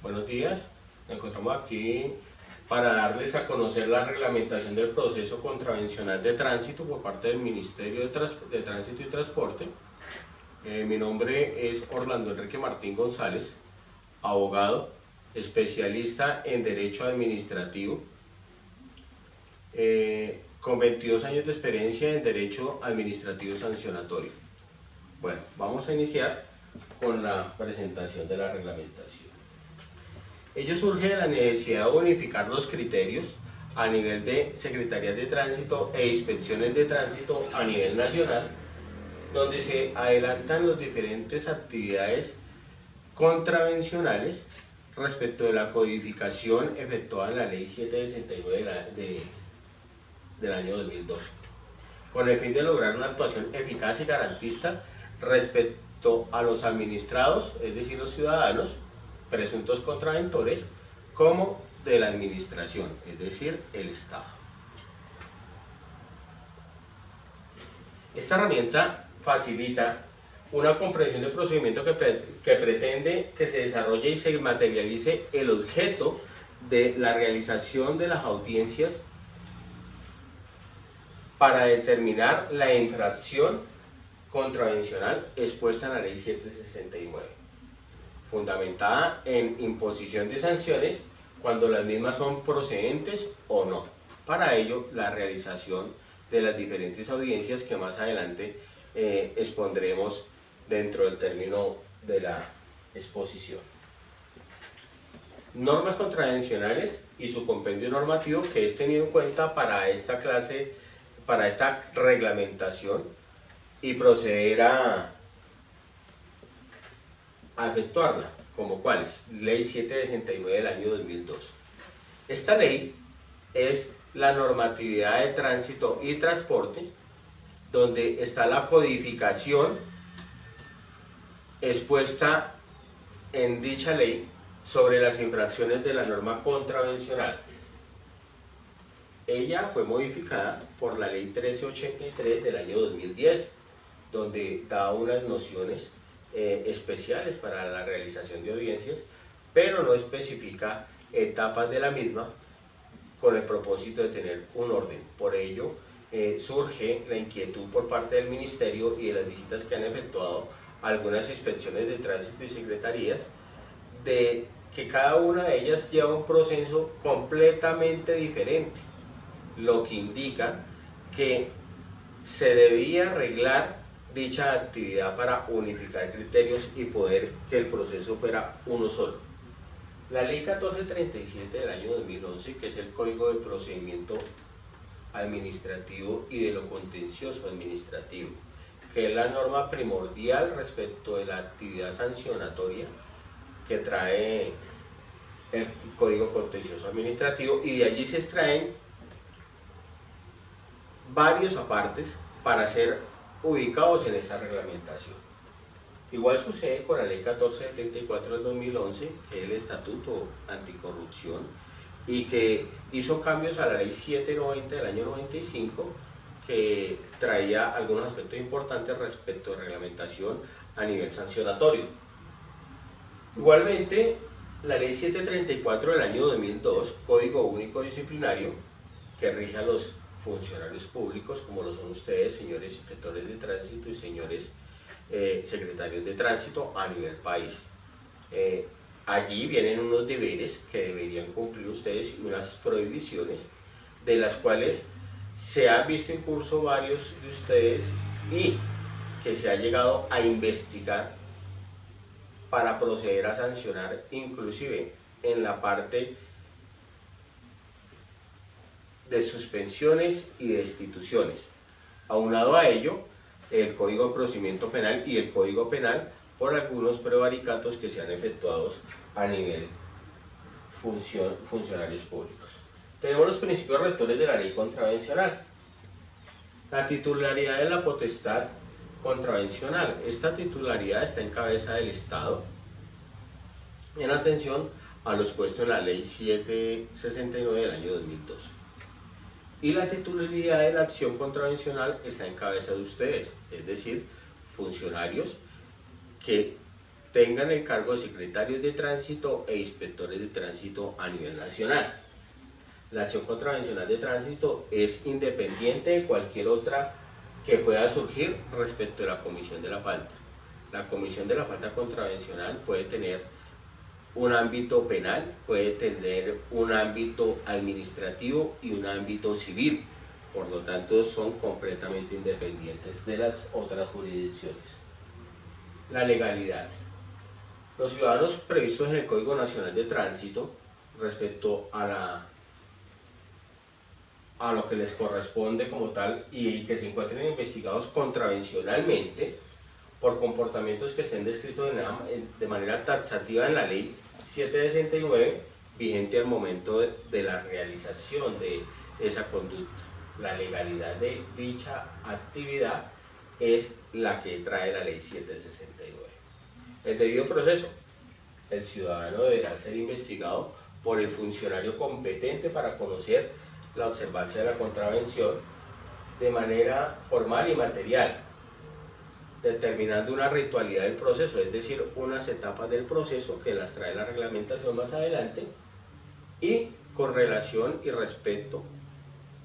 Buenos días, nos encontramos aquí para darles a conocer la reglamentación del proceso contravencional de tránsito por parte del Ministerio de Tránsito y Transporte. Mi nombre es Orlando Enrique Martín González, abogado, especialista en Derecho Administrativo, con 22 años de experiencia en Derecho Administrativo Sancionatorio. Bueno, vamos a iniciar con la presentación de la reglamentación. Ello surge de la necesidad de unificar los criterios a nivel de Secretarías de Tránsito e Inspecciones de Tránsito a nivel nacional, donde se adelantan las diferentes actividades contravencionales respecto de la codificación efectuada en la Ley 769 del año 2012, con el fin de lograr una actuación eficaz y garantista respecto a los administrados, es decir, los ciudadanos, presuntos contraventores, como de la administración, es decir, el Estado. Esta herramienta facilita una comprensión del procedimiento que pretende que se desarrolle y se materialice el objeto de la realización de las audiencias para determinar la infracción contravencional expuesta en la Ley 769, fundamentada en imposición de sanciones cuando las mismas son procedentes o no. Para ello, la realización de las diferentes audiencias que más adelante expondremos dentro del término de la exposición. Normas contravencionales y su compendio normativo que es tenido en cuenta para esta clase, para esta reglamentación y proceder a efectuarla, como cuáles: Ley 769 del año 2002. Esta ley es la normatividad de tránsito y transporte, donde está la codificación expuesta en dicha ley sobre las infracciones de la norma contravencional. Ella fue modificada por la Ley 1383 del año 2010, donde da unas nociones especiales para la realización de audiencias, pero no especifica etapas de la misma con el propósito de tener un orden. Por ello, surge la inquietud por parte del Ministerio y de las visitas que han efectuado algunas inspecciones de tránsito y secretarías, de que cada una de ellas lleva un proceso completamente diferente, lo que indica que se debía arreglar dicha actividad para unificar criterios y poder que el proceso fuera uno solo. La Ley 1437 del año 2011, que es el Código de Procedimiento Administrativo y de lo Contencioso Administrativo, que es la norma primordial respecto de la actividad sancionatoria que trae el Código Contencioso Administrativo, y de allí se extraen varios apartes para ser ubicados en esta reglamentación. Igual sucede con la Ley 1474 del 2011, que es el Estatuto Anticorrupción, y que hizo cambios a la Ley 790 del año 95, que traía algunos aspectos importantes respecto de reglamentación a nivel sancionatorio. Igualmente, la Ley 734 del año 2002, Código Único Disciplinario, que rige a los funcionarios públicos, como lo son ustedes, señores inspectores de tránsito y señores secretarios de tránsito a nivel país. Allí vienen unos deberes que deberían cumplir ustedes y unas prohibiciones, de las cuales se han visto en curso varios de ustedes y que se ha llegado a investigar para proceder a sancionar, inclusive en la parte de suspensiones y destituciones. Aunado a ello, el Código de Procedimiento Penal y el Código Penal por algunos prevaricatos que se han efectuado a nivel funcionarios públicos. Tenemos los principios rectores de la ley contravencional. La titularidad de la potestad contravencional. Esta titularidad está en cabeza del Estado en atención a los puestos en la Ley 769 del año 2002. Y la titularidad de la acción contravencional está en cabeza de ustedes, es decir, funcionarios que tengan el cargo de secretarios de tránsito e inspectores de tránsito a nivel nacional. La acción contravencional de tránsito es independiente de cualquier otra que pueda surgir respecto de la comisión de la falta. La comisión de la falta contravencional puede tener un ámbito penal, puede tener un ámbito administrativo y un ámbito civil. Por lo tanto, son completamente independientes de las otras jurisdicciones. La legalidad. Los ciudadanos previstos en el Código Nacional de Tránsito respecto a lo que les corresponde como tal y que se encuentren investigados contravencionalmente por comportamientos que estén descritos de manera taxativa en la Ley 769, vigente al momento de la realización de esa conducta. La legalidad de dicha actividad es la que trae la Ley 769. El debido proceso. El ciudadano deberá ser investigado por el funcionario competente para conocer la observancia de la contravención de manera formal y material, determinando una ritualidad del proceso, es decir, unas etapas del proceso que las trae la reglamentación más adelante, y con relación y respecto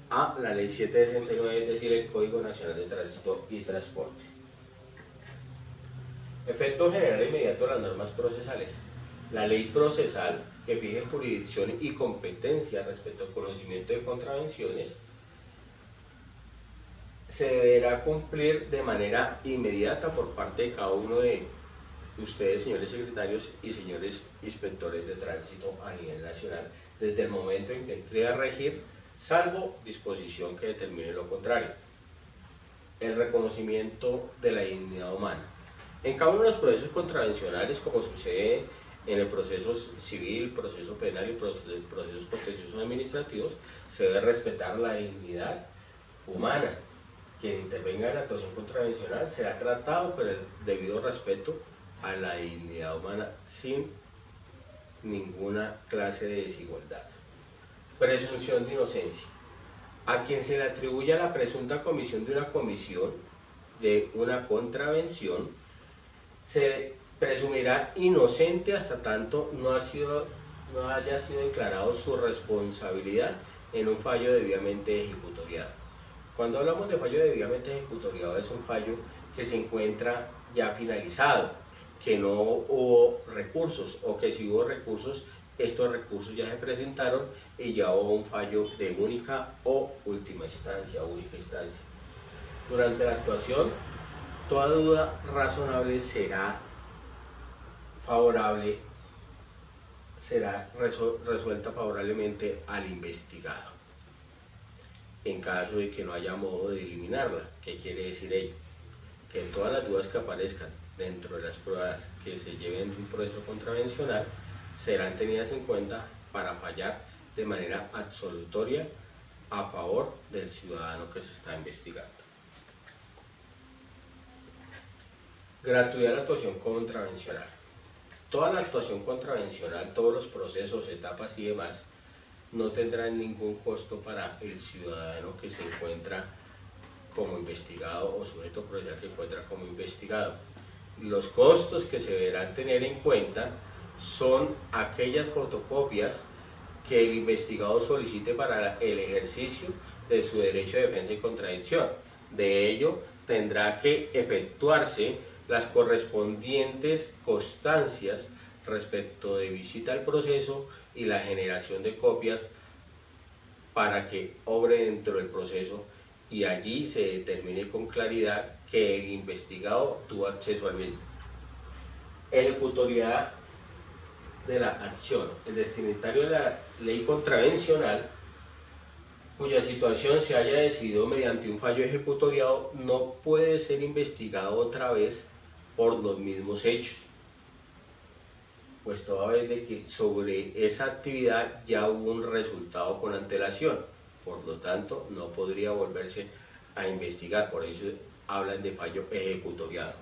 a la Ley 769, es decir, el Código Nacional de Tránsito y Transporte. Efecto general inmediato de las normas procesales. La ley procesal, que fije jurisdicción y competencia respecto al conocimiento de contravenciones, se deberá cumplir de manera inmediata por parte de cada uno de ustedes, señores secretarios y señores inspectores de tránsito a nivel nacional, desde el momento en que entre a regir, salvo disposición que determine lo contrario. El reconocimiento de la dignidad humana. En cada uno de los procesos contravencionales, como sucede en el proceso civil, proceso penal y procesos contenciosos administrativos, se debe respetar la dignidad humana. Quien intervenga en la actuación contravencional será tratado con el debido respeto a la dignidad humana sin ninguna clase de desigualdad. Presunción de inocencia. A quien se le atribuya la presunta comisión de una contravención, se presumirá inocente hasta tanto no haya sido declarado su responsabilidad en un fallo debidamente ejecutoriado. Cuando hablamos de fallo debidamente ejecutoriado, es un fallo que se encuentra ya finalizado, que no hubo recursos, o que si hubo recursos, estos recursos ya se presentaron y ya hubo un fallo de única o última instancia, única instancia. Durante la actuación, toda duda razonable será resuelta favorablemente al investigado, en caso de que no haya modo de eliminarla. ¿Qué quiere decir ello? Que todas las dudas que aparezcan dentro de las pruebas que se lleven de un proceso contravencional serán tenidas en cuenta para fallar de manera absolutoria a favor del ciudadano que se está investigando. Gratuidad de la actuación contravencional. Toda la actuación contravencional, todos los procesos, etapas y demás, no tendrán ningún costo para el ciudadano que se encuentra como investigado o sujeto procesal que encuentra como investigado. Los costos que se deberán tener en cuenta son aquellas fotocopias que el investigado solicite para el ejercicio de su derecho de defensa y contradicción. De ello, tendrá que efectuarse las correspondientes constancias respecto de visita al proceso y la generación de copias para que obre dentro del proceso y allí se determine con claridad que el investigado tuvo acceso al mismo. Ejecutoriedad de la acción. El destinatario de la ley contravencional, cuya situación se haya decidido mediante un fallo ejecutoriado, no puede ser investigado otra vez por los mismos hechos, pues toda vez de que sobre esa actividad ya hubo un resultado con antelación, por lo tanto no podría volverse a investigar, por eso hablan de fallo ejecutoriado.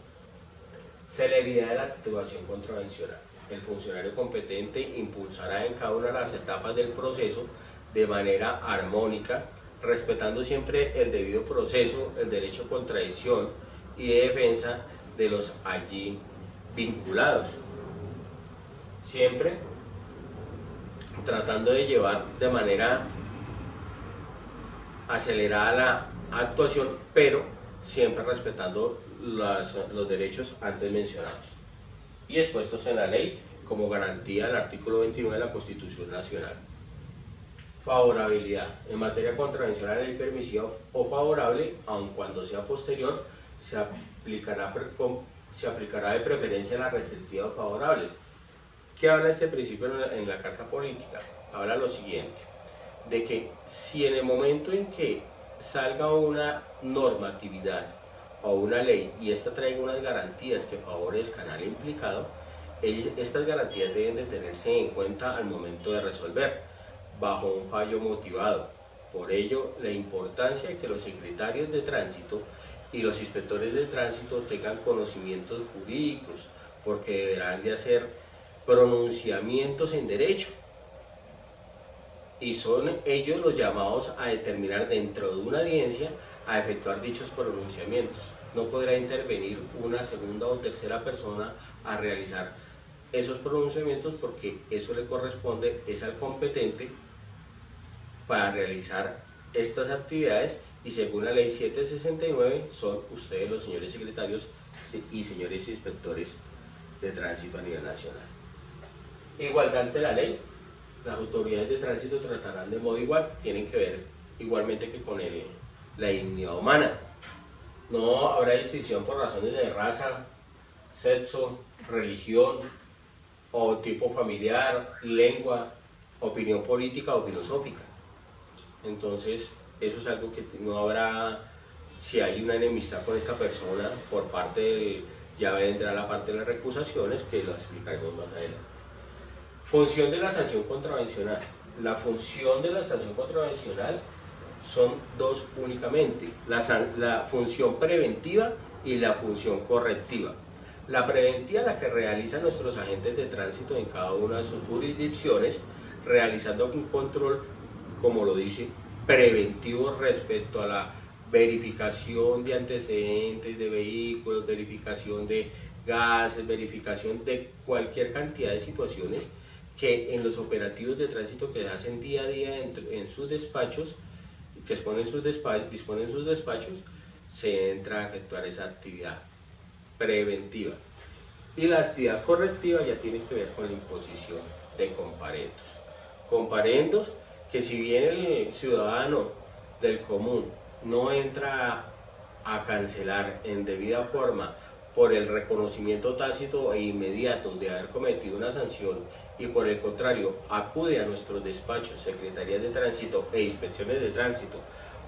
Celeridad de la actuación contravencional. El funcionario competente impulsará en cada una de las etapas del proceso de manera armónica, respetando siempre el debido proceso, el derecho a contradicción y de defensa de los allí vinculados, siempre tratando de llevar de manera acelerada la actuación, pero siempre respetando los derechos antes mencionados y expuestos en la ley como garantía del artículo 29 de la Constitución Nacional. Favorabilidad. En materia de contravención a la ley permisiva o favorable, aun cuando sea posterior, se aplicará de preferencia la restrictiva o favorable. ¿Qué habla este principio en la Carta Política? Habla lo siguiente, de que si en el momento en que salga una normatividad o una ley y esta traiga unas garantías que favorezcan al implicado, estas garantías deben de tenerse en cuenta al momento de resolver, bajo un fallo motivado. Por ello, la importancia de que los secretarios de tránsito y los inspectores de tránsito tengan conocimientos jurídicos, porque deberán de hacer pronunciamientos en derecho, y son ellos los llamados a determinar dentro de una audiencia a efectuar dichos pronunciamientos. No podrá intervenir una segunda o tercera persona a realizar esos pronunciamientos, porque eso le corresponde es al competente para realizar estas actividades, y según la ley 769 son ustedes los señores secretarios y señores inspectores de tránsito a nivel nacional. Igualdad ante la ley. Las autoridades de tránsito tratarán de modo igual, tienen que ver igualmente que con la dignidad humana. No habrá distinción por razones de raza, sexo, religión o tipo familiar, lengua, opinión política o filosófica. Entonces, eso es algo que no habrá, si hay una enemistad con esta persona por parte del, ya vendrá la parte de las recusaciones, que lo explicaremos más adelante. Función de la sanción contravencional. La función de la sanción contravencional son dos únicamente, la función preventiva y la función correctiva. La preventiva, la que realizan nuestros agentes de tránsito en cada una de sus jurisdicciones, realizando un control, como lo dice, preventivo respecto a la verificación de antecedentes de vehículos, verificación de gases, verificación de cualquier cantidad de situaciones que en los operativos de tránsito que hacen día a día en sus despachos, que disponen sus despachos, se entra a efectuar esa actividad preventiva. Y la actividad correctiva ya tiene que ver con la imposición de comparendos. Comparendos que, si bien el ciudadano del común no entra a cancelar en debida forma por el reconocimiento tácito e inmediato de haber cometido una sanción, y por el contrario acude a nuestros despachos, secretarías de tránsito e inspecciones de tránsito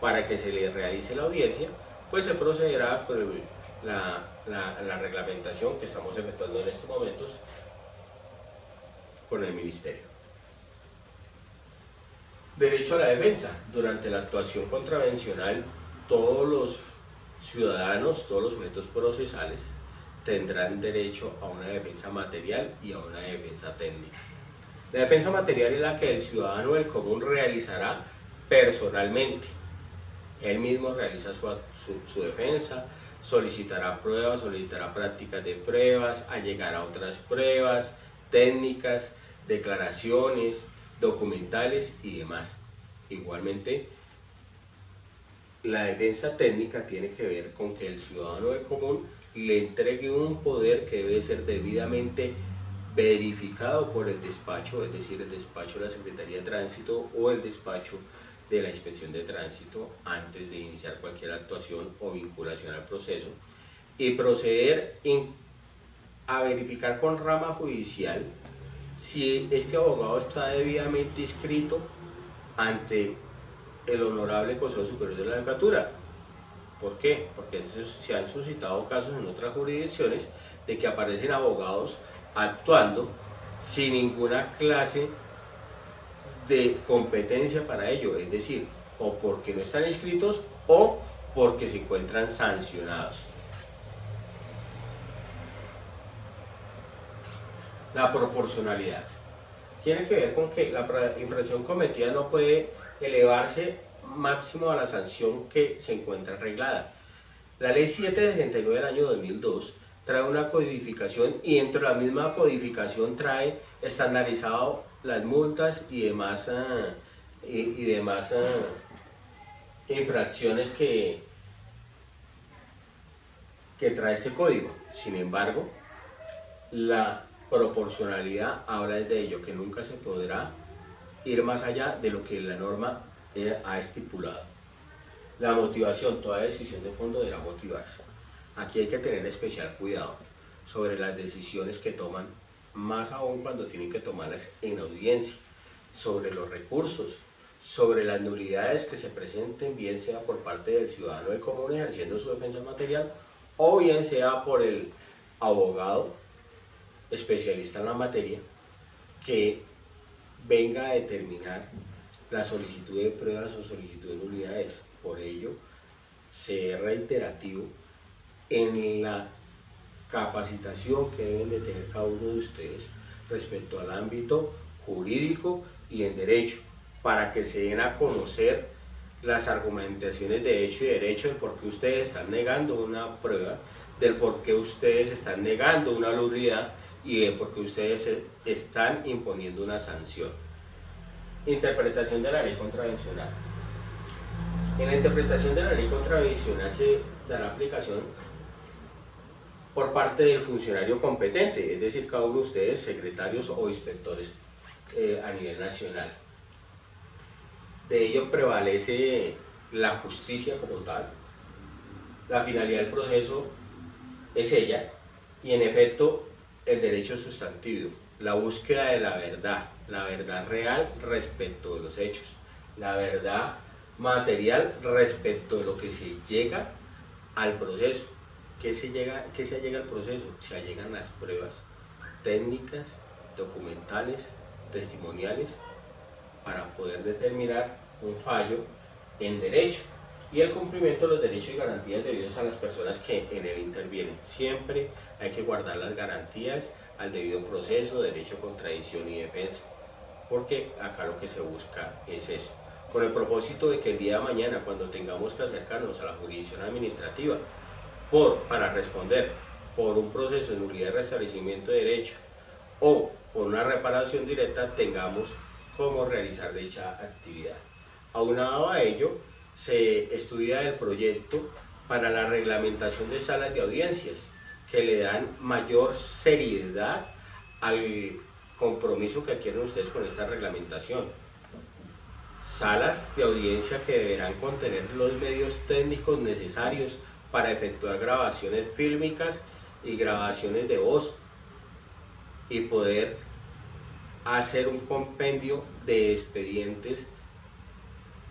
para que se le realice la audiencia, pues se procederá con la reglamentación que estamos efectuando en estos momentos con el Ministerio. Derecho a la defensa. Durante la actuación contravencional, todos los ciudadanos, todos los sujetos procesales tendrán derecho a una defensa material y a una defensa técnica. La defensa material es la que el ciudadano del común realizará personalmente. Él mismo realiza su defensa, solicitará pruebas, solicitará prácticas de pruebas, allegará otras pruebas técnicas, declaraciones, documentales y demás. Igualmente, la defensa técnica tiene que ver con que el ciudadano del común le entregue un poder que debe ser debidamente verificado por el despacho, es decir, el despacho de la Secretaría de Tránsito o el despacho de la Inspección de Tránsito, antes de iniciar cualquier actuación o vinculación al proceso, y proceder a verificar con rama judicial si este abogado está debidamente inscrito ante el Honorable Consejo Superior de la Judicatura. ¿Por qué? Porque se han suscitado casos en otras jurisdicciones de que aparecen abogados actuando sin ninguna clase de competencia para ello, es decir, o porque no están inscritos o porque se encuentran sancionados. La proporcionalidad tiene que ver con que la infracción cometida no puede elevarse máximo a la sanción que se encuentra arreglada. La ley 769 del año 2002 trae una codificación y dentro de la misma codificación trae estandarizado las multas y demás, infracciones que trae este código. Sin embargo, la proporcionalidad habla de ello, que nunca se podrá ir más allá de lo que la norma ha estipulado. La motivación, toda decisión de fondo deberá motivarse. Aquí hay que tener especial cuidado sobre las decisiones que toman, más aún cuando tienen que tomarlas en audiencia, sobre los recursos, sobre las nulidades que se presenten, bien sea por parte del ciudadano del común ejerciendo su defensa material, o bien sea por el abogado especialista en la materia que venga a determinar la solicitud de pruebas o solicitud de nulidades. Por ello, ser reiterativo en la capacitación que deben de tener cada uno de ustedes respecto al ámbito jurídico y en derecho, para que se den a conocer las argumentaciones de hecho y derecho del por qué ustedes están negando una prueba, del por qué ustedes están negando una nulidad y de por qué ustedes están imponiendo una sanción. Interpretación de la ley contravencional. En la interpretación de la ley contravencional se dará aplicación por parte del funcionario competente, es decir, cada uno de ustedes, secretarios o inspectores a nivel nacional. De ello prevalece la justicia como tal. La finalidad del proceso es ella, y en efecto el derecho sustantivo, la búsqueda de la verdad real respecto de los hechos, la verdad material respecto de lo que se llega al proceso. ¿Qué se llega al proceso? Se allegan las pruebas técnicas, documentales, testimoniales, para poder determinar un fallo en derecho y el cumplimiento de los derechos y garantías debidos a las personas que en él intervienen. Siempre hay que guardar las garantías al debido proceso, derecho, contradicción y defensa, porque acá lo que se busca es eso, con el propósito de que el día de mañana, cuando tengamos que acercarnos a la jurisdicción administrativa para responder por un proceso de nulidad de restablecimiento de derecho o por una reparación directa, tengamos cómo realizar dicha actividad. Aunado a ello, se estudia el proyecto para la reglamentación de salas de audiencias, que le dan mayor seriedad al compromiso que adquieren ustedes con esta reglamentación. Salas de audiencia que deberán contener los medios técnicos necesarios para efectuar grabaciones fílmicas y grabaciones de voz y poder hacer un compendio de expedientes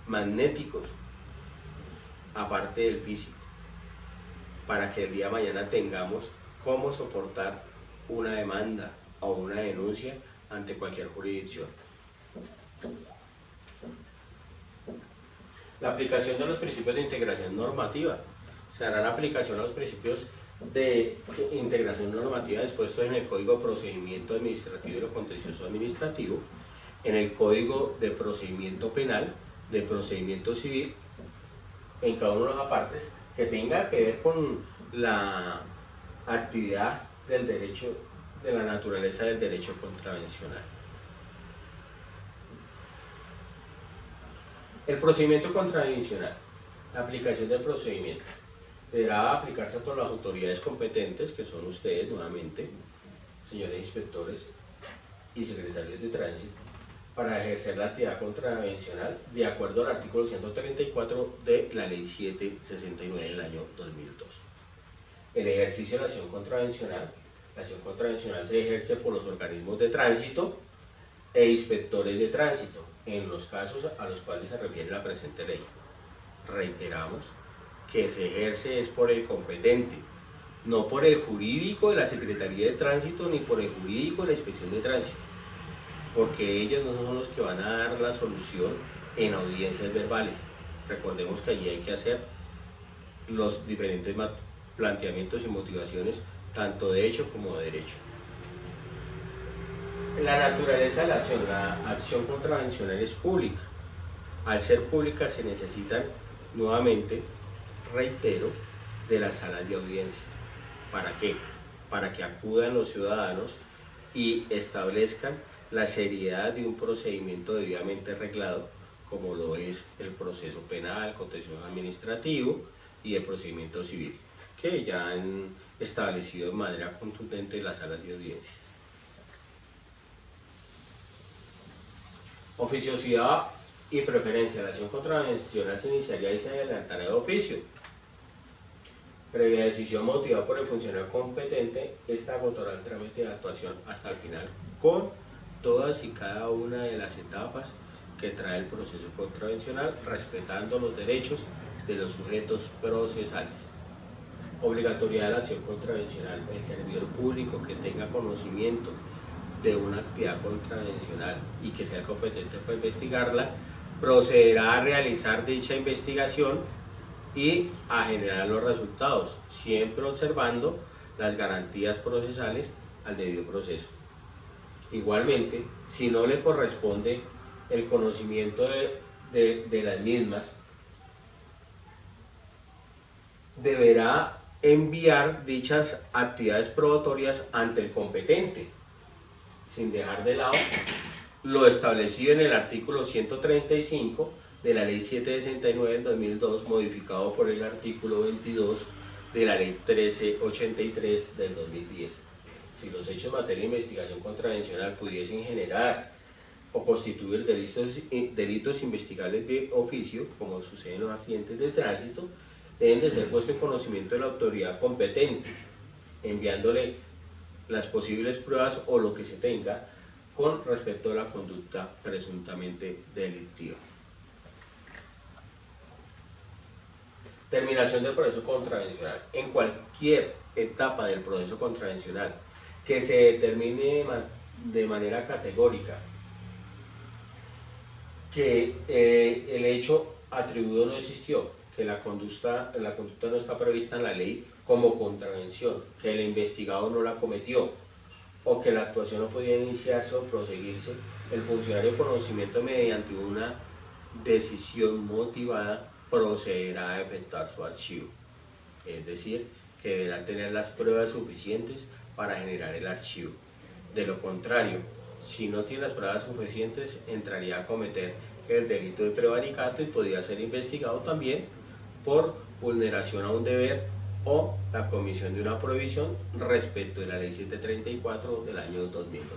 magnéticos aparte del físico, para que el día de mañana tengamos cómo soportar una demanda o una denuncia ante cualquier jurisdicción. La aplicación de los principios de integración normativa. Se hará la aplicación a los principios de integración normativa dispuestos en el Código de Procedimiento Administrativo y lo Contencioso Administrativo, en el Código de Procedimiento Penal, de Procedimiento Civil, en cada una de las partes que tenga que ver con la actividad del derecho, de la naturaleza del derecho contravencional. El procedimiento contravencional, la aplicación del procedimiento, deberá aplicarse por las autoridades competentes, que son ustedes nuevamente, señores inspectores y secretarios de tránsito, para ejercer la actividad contravencional de acuerdo al artículo 134 de la Ley 769 del año 2002. El ejercicio de la acción contravencional se ejerce por los organismos de tránsito e inspectores de tránsito, en los casos a los cuales se refiere la presente ley. Reiteramos que se ejerce es por el competente, no por el jurídico de la Secretaría de Tránsito ni por el jurídico de la Inspección de Tránsito, porque ellos no son los que van a dar la solución en audiencias verbales. Recordemos que allí hay que hacer los diferentes planteamientos y motivaciones, tanto de hecho como de derecho. La naturaleza de la acción contravencional es pública. Al ser pública se necesitan, nuevamente, reitero, de las salas de audiencias. ¿Para qué? para que acudan los ciudadanos y establezcan la seriedad de un procedimiento debidamente reglado, como lo es el proceso penal, contencioso administrativo y el procedimiento civil, que ya han establecido de manera contundente las salas de audiencias. Oficiosidad y preferencia. La acción contravencional se iniciaría y se adelantará de oficio. Previa decisión motivada por el funcionario competente, esta agotará el trámite de actuación hasta el final, con todas y cada una de las etapas que trae el proceso contravencional, respetando los derechos de los sujetos procesales. Obligatoriedad de la acción contravencional. El servidor público que tenga conocimiento de una actividad contravencional y que sea competente para investigarla, procederá a realizar dicha investigación y a generar los resultados, siempre observando las garantías procesales al debido proceso. Igualmente, si no le corresponde el conocimiento de las mismas, deberá enviar dichas actividades probatorias ante el competente, sin dejar de lado lo establecido en el artículo 135 de la Ley 769 del 2002, modificado por el artículo 22 de la Ley 1383 del 2010. Si los hechos en materia de investigación contravencional pudiesen generar o constituir delitos investigables de oficio, como sucede en los accidentes de tránsito, deben de ser puestos en conocimiento de la autoridad competente, enviándole las posibles pruebas o lo que se tenga con respecto a la conducta presuntamente delictiva. Terminación del proceso contravencional. En cualquier etapa del proceso contravencional que se determine de manera categórica que el hecho atribuido no existió, que la conducta no está prevista en la ley como contravención, que el investigado no la cometió o que la actuación no podía iniciarse o proseguirse, el funcionario con conocimiento mediante una decisión motivada procederá a efectuar su archivo. Es decir, que deberá tener las pruebas suficientes para generar el archivo. De lo contrario, si no tiene las pruebas suficientes, entraría a cometer el delito de prevaricato y podría ser investigado también por vulneración a un deber o la comisión de una prohibición respecto de la Ley 734 del año 2002.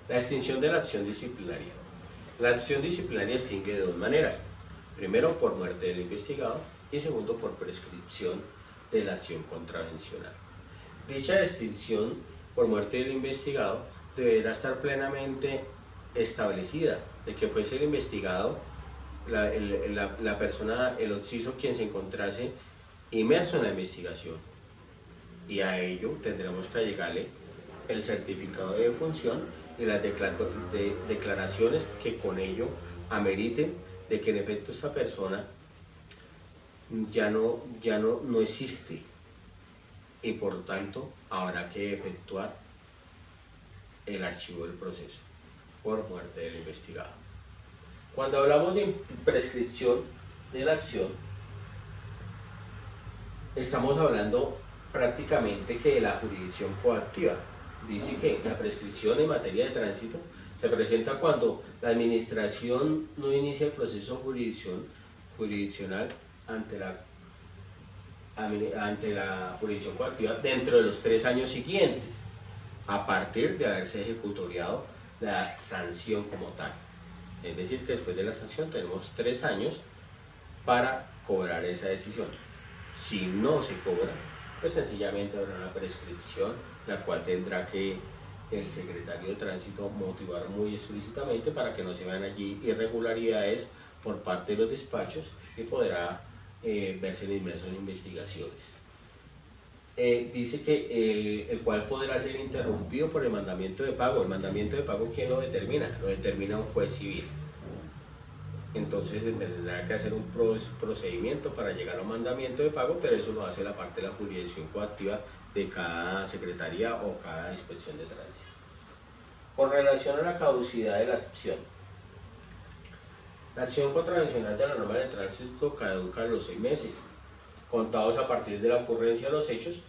La extinción de la acción disciplinaria. La acción disciplinaria extingue de dos maneras. Primero, por muerte del investigado y segundo, por prescripción de la acción contravencional. Dicha extinción por muerte del investigado deberá estar plenamente establecida de que fuese el investigado, la persona, el occiso, quien se encontrase inmerso en la investigación, y a ello tendremos que allegarle el certificado de defunción y las declaraciones que con ello ameriten de que en efecto esta persona ya no existe y por tanto habrá que efectuar el archivo del proceso por muerte del investigado. Cuando hablamos de prescripción de la acción, estamos hablando prácticamente que de la jurisdicción coactiva. Dice que la prescripción en materia de tránsito se presenta cuando la administración no inicia el proceso jurisdiccional ante la jurisdicción coactiva dentro de los 3 años siguientes, a partir de haberse ejecutoriado la sanción como tal. Es decir, que después de la sanción tenemos 3 años para cobrar esa decisión. Si no se cobra, pues sencillamente habrá una prescripción, la cual tendrá que el secretario de tránsito motivar muy explícitamente para que no se vean allí irregularidades por parte de los despachos y podrá verse inmerso en investigaciones. Dice que el cual podrá ser interrumpido por el mandamiento de pago. El mandamiento de pago, ¿quién lo determina? Lo determina un juez civil. Entonces tendrá que hacer un procedimiento para llegar a un mandamiento de pago, pero eso lo hace la parte de la jurisdicción coactiva de cada secretaría o cada inspección de tránsito. Con relación a la caducidad de la acción, la acción contravencional de la norma de tránsito caduca a los 6 meses. contados a partir de la ocurrencia de los hechos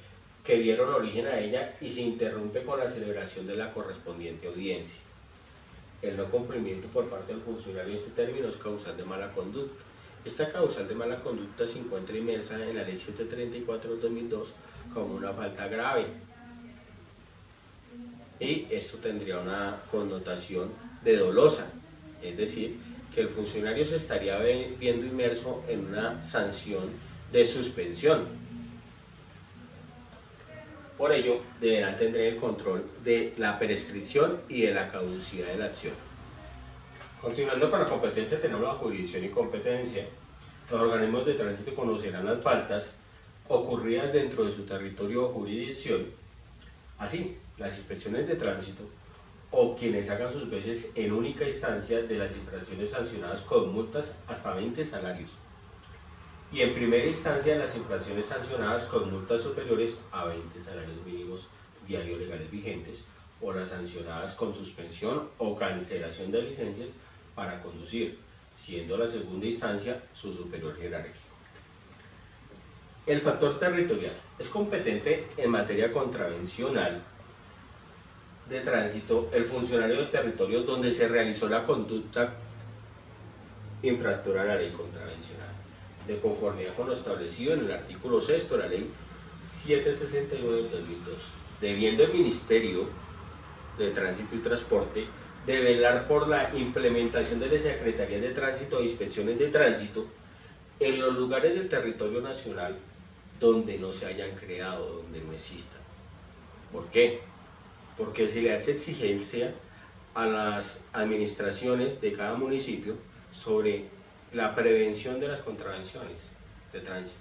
que dieron origen a ella y se interrumpe con la celebración de la correspondiente audiencia. El no cumplimiento por parte del funcionario de este término es causal de mala conducta. Esta causal de mala conducta se encuentra inmersa en la Ley 734 del 2002 como una falta grave. Y esto tendría una connotación de dolosa, es decir, que el funcionario se estaría viendo inmerso en una sanción de suspensión. Por ello, deberán tener el control de la prescripción y de la caducidad de la acción. Continuando con la competencia, tenemos la jurisdicción y competencia. Los organismos de tránsito conocerán las faltas ocurridas dentro de su territorio o jurisdicción. Así, las inspecciones de tránsito o quienes hagan sus veces en única instancia de las infracciones sancionadas con multas hasta 20 salarios. Y en primera instancia las infracciones sancionadas con multas superiores a 20 salarios mínimos diarios legales vigentes o las sancionadas con suspensión o cancelación de licencias para conducir, siendo la segunda instancia su superior jerárquico. El factor territorial es competente en materia contravencional de tránsito el funcionario del territorio donde se realizó la conducta infractora a la ley contravencional, de conformidad con lo establecido en el artículo 6 de la ley 769 del 2002, debiendo el Ministerio de Tránsito y Transporte de velar por la implementación de las Secretarías de Tránsito e Inspecciones de Tránsito en los lugares del territorio nacional donde no se hayan creado, donde no existan. ¿Por qué? Porque se le hace exigencia a las administraciones de cada municipio sobre la prevención de las contravenciones de tránsito.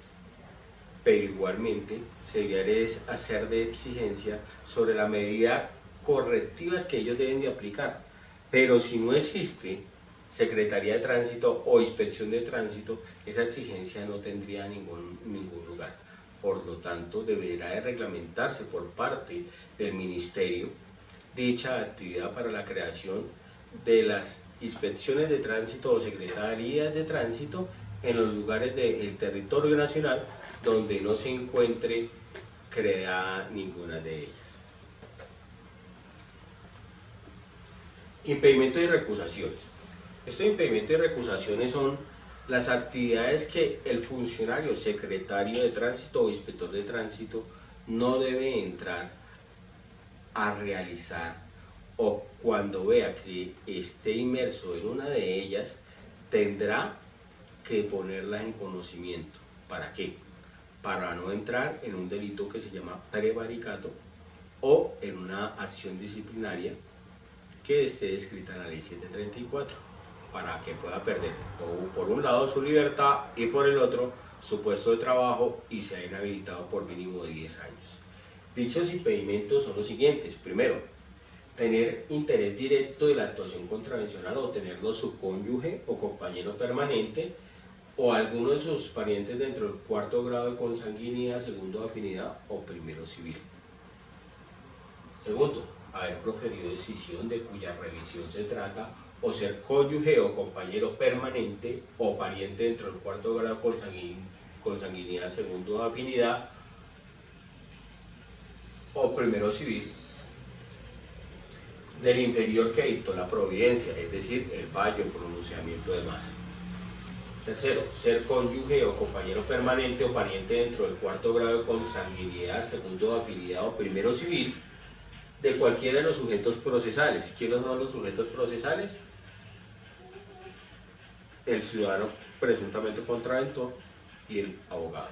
Pero igualmente se debería hacer de exigencia sobre las medidas correctivas que ellos deben de aplicar. Pero si no existe Secretaría de Tránsito o Inspección de Tránsito, esa exigencia no tendría ningún lugar. Por lo tanto, deberá de reglamentarse por parte del Ministerio dicha actividad para la creación de las inspecciones de tránsito o secretarías de tránsito en los lugares del territorio nacional donde no se encuentre creada ninguna de ellas. Impedimento y recusaciones. Estos impedimentos y recusaciones son las actividades que el funcionario secretario de tránsito o inspector de tránsito no debe entrar a realizar, o cuando vea que esté inmerso en una de ellas, tendrá que ponerlas en conocimiento. ¿Para qué? Para no entrar en un delito que se llama prevaricato o en una acción disciplinaria que esté descrita en la ley 734, para que pueda perder por un lado su libertad y por el otro su puesto de trabajo y sea inhabilitado por mínimo de 10 años. Dichos impedimentos son los siguientes. Primero, tener interés directo de la actuación contravencional o tenerlo su cónyuge o compañero permanente o alguno de sus parientes dentro del cuarto grado de consanguinidad, segundo de afinidad o primero civil. Segundo, haber proferido decisión de cuya revisión se trata o ser cónyuge o compañero permanente o pariente dentro del cuarto grado de consanguinidad, segundo de afinidad o primero civil del inferior que dictó la providencia, es decir, el fallo, el pronunciamiento de masa. Tercero, ser cónyuge o compañero permanente o pariente dentro del cuarto grado de consanguinidad, segundo de afinidad o primero civil de cualquiera de los sujetos procesales. ¿Quiénes son los sujetos procesales? El ciudadano presuntamente contraventor y el abogado.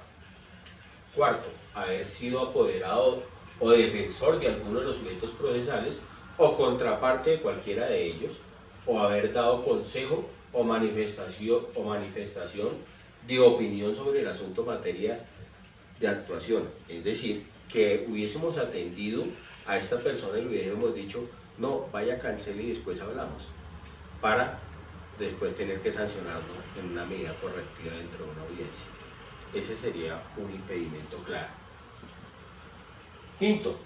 Cuarto, haber sido apoderado o defensor de alguno de los sujetos procesales o contraparte de cualquiera de ellos, o haber dado consejo o manifestación de opinión sobre el asunto materia de actuación. Es decir, que hubiésemos atendido a esta persona y le hubiésemos dicho, no, vaya, cancele y después hablamos, para después tener que sancionarlo en una medida correctiva dentro de una audiencia. Ese sería un impedimento claro. Quinto,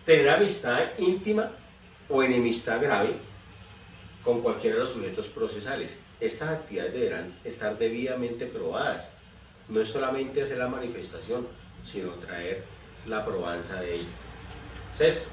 tener amistad íntima o enemistad grave con cualquiera de los sujetos procesales. Estas actividades deberán estar debidamente probadas no es solamente hacer la manifestación, sino traer la probanza de ello. Sexto,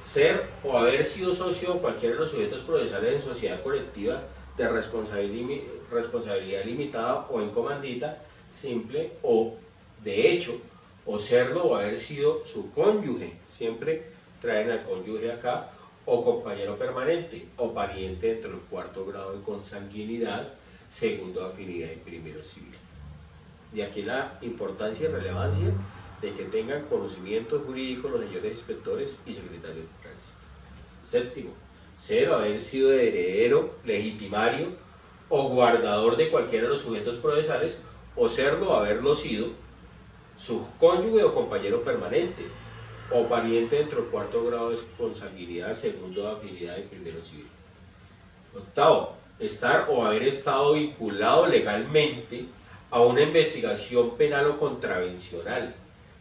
ser o haber sido socio o cualquiera de los sujetos procesales en sociedad colectiva de responsabilidad limitada o en comandita simple o de hecho, o serlo o haber sido su cónyuge, siempre traen al cónyuge acá, o compañero permanente o pariente dentro del cuarto grado de consanguinidad, segundo afinidad y primero civil. De aquí la importancia y relevancia de que tengan conocimientos jurídicos los señores inspectores y secretarios de tránsito. Séptimo, ser o haber sido heredero, legitimario o guardador de cualquiera de los sujetos procesales, o serlo o haberlo sido su cónyuge o compañero permanente, o pariente dentro del cuarto grado de consanguinidad, segundo de afinidad y primero civil. Octavo, estar o haber estado vinculado legalmente a una investigación penal o contravencional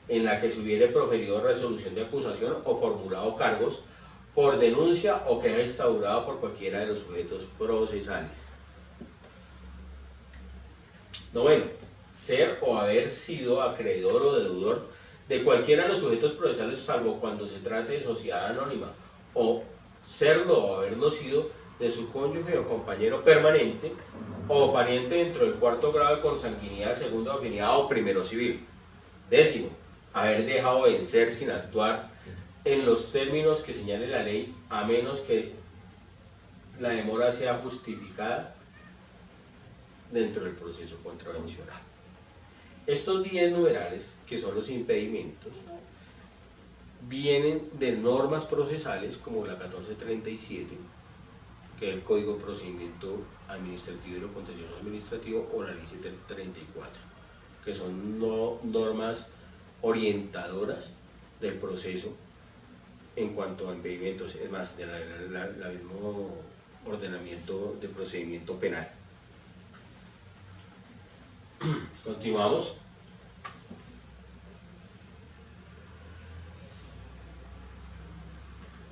en la que se hubiere proferido resolución de acusación o formulado cargos por denuncia o queja instaurada por cualquiera de los sujetos procesales. Noveno, ser o haber sido acreedor o deudor de cualquiera de los sujetos procesales, salvo cuando se trate de sociedad anónima, o serlo o haberlo sido de su cónyuge o compañero permanente o pariente dentro del cuarto grado de consanguinidad, segundo afinidad o primero civil. Décimo, haber dejado vencer sin actuar en los términos que señale la ley, a menos que la demora sea justificada dentro del proceso contravencional. Estos 10 numerales, que son los impedimentos, vienen de normas procesales como la 1437, que es el Código de Procedimiento Administrativo y lo Contencioso Administrativo, o la Ley 734, que son normas orientadoras del proceso en cuanto a impedimentos, es más, del mismo ordenamiento de procedimiento penal. Continuamos.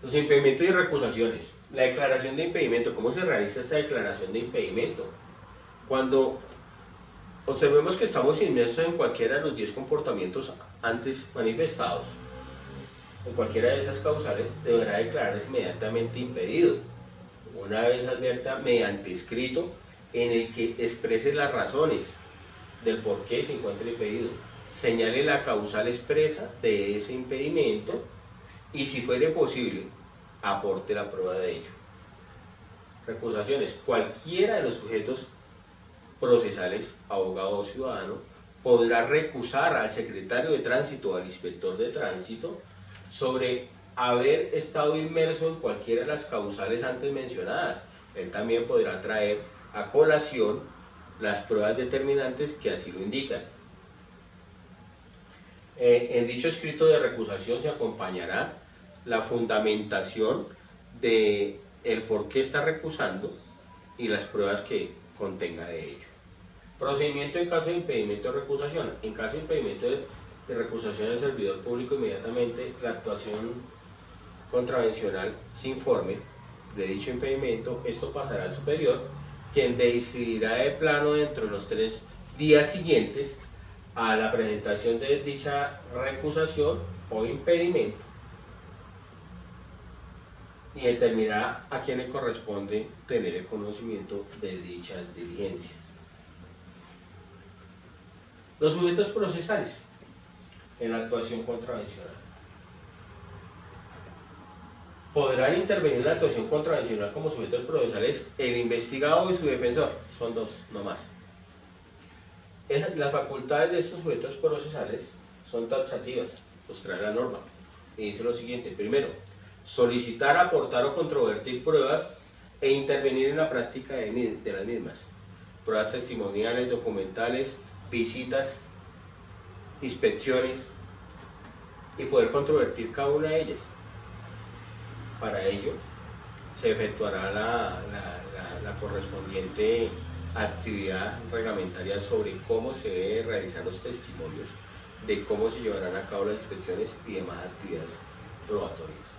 Los impedimentos y recusaciones. La declaración de impedimento. ¿Cómo se realiza esta declaración de impedimento? Cuando observemos que estamos inmersos en cualquiera de los 10 comportamientos antes manifestados, en cualquiera de esas causales, deberá declararse inmediatamente impedido. Una vez advierta mediante escrito en el que exprese las razones del por qué se encuentra impedido, señale la causal expresa de ese impedimento y, si fuere posible, aporte la prueba de ello. Recusaciones. Cualquiera de los sujetos procesales, abogado o ciudadano, podrá recusar al secretario de tránsito o al inspector de tránsito sobre haber estado inmerso en cualquiera de las causales antes mencionadas. Él también podrá traer a colación las pruebas determinantes que así lo indican. En dicho escrito de recusación se acompañará la fundamentación de el por qué está recusando y las pruebas que contenga de ello. Procedimiento en caso de impedimento de recusación. En caso de impedimento de recusación del servidor público, inmediatamente la actuación contravencional se informe de dicho impedimento. Esto pasará al superior, quien decidirá de plano dentro de los 3 días siguientes a la presentación de dicha recusación o impedimento, y determinará a quien le corresponde tener el conocimiento de dichas diligencias. Los sujetos procesales en la actuación contravencional. Podrán intervenir en la actuación contravencional como sujetos procesales el investigado y su defensor. Son 2, no más. Las facultades de estos sujetos procesales son taxativas, los trae la norma. Y dice lo siguiente: primero, solicitar, aportar o controvertir pruebas e intervenir en la práctica de las mismas. Pruebas testimoniales, documentales, visitas, inspecciones, y poder controvertir cada una de ellas. Para ello se efectuará la correspondiente actividad reglamentaria sobre cómo se deben realizar los testimonios, de cómo se llevarán a cabo las inspecciones y demás actividades probatorias.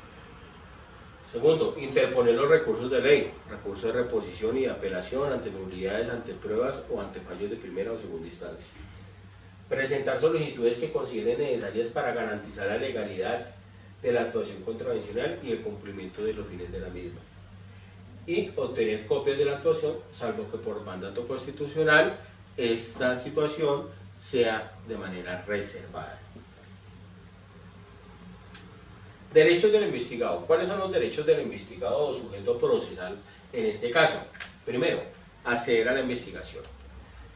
Segundo, interponer los recursos de ley, recursos de reposición y de apelación ante nulidades, ante pruebas o ante fallos de primera o segunda instancia. Presentar solicitudes que consideren necesarias para garantizar la legalidad de la actuación contravencional y el cumplimiento de los fines de la misma. Y obtener copias de la actuación, salvo que por mandato constitucional esta situación sea de manera reservada. Derechos del investigado. ¿Cuáles son los derechos del investigado o sujeto procesal en este caso? Primero, acceder a la investigación.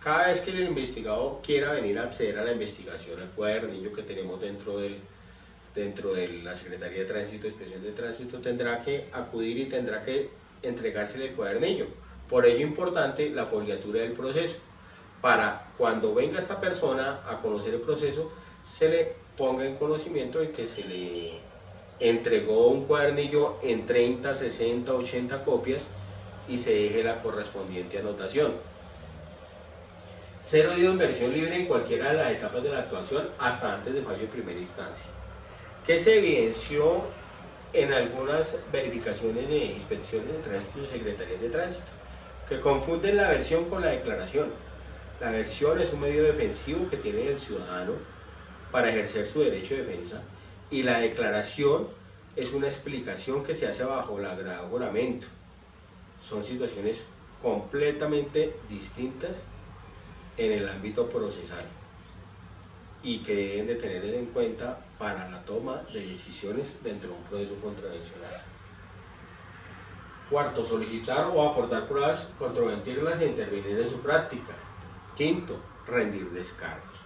Cada vez que el investigado quiera venir a acceder a la investigación, al cuadernillo que tenemos dentro de la Secretaría de Tránsito, Inspección de Tránsito, tendrá que acudir y tendrá que entregársele el cuadernillo. Por ello es importante la foliatura del proceso, para cuando venga esta persona a conocer el proceso, se le ponga en conocimiento de que se le entregó un cuadernillo en 30, 60, 80 copias y se deje la correspondiente anotación. Ser oído en versión libre en cualquiera de las etapas de la actuación hasta antes de fallo de primera instancia. ¿Qué se evidenció en algunas verificaciones de inspecciones de tránsito y secretarías de tránsito? Que confunden la versión con la declaración. La versión es un medio defensivo que tiene el ciudadano para ejercer su derecho de defensa, y la declaración es una explicación que se hace bajo el agrado juramento. Son situaciones completamente distintas en el ámbito procesal y que deben de tener en cuenta para la toma de decisiones dentro de un proceso contravencional. Cuarto, solicitar o aportar pruebas, controvertirlas e intervenir en su práctica. Quinto, rendir descargos.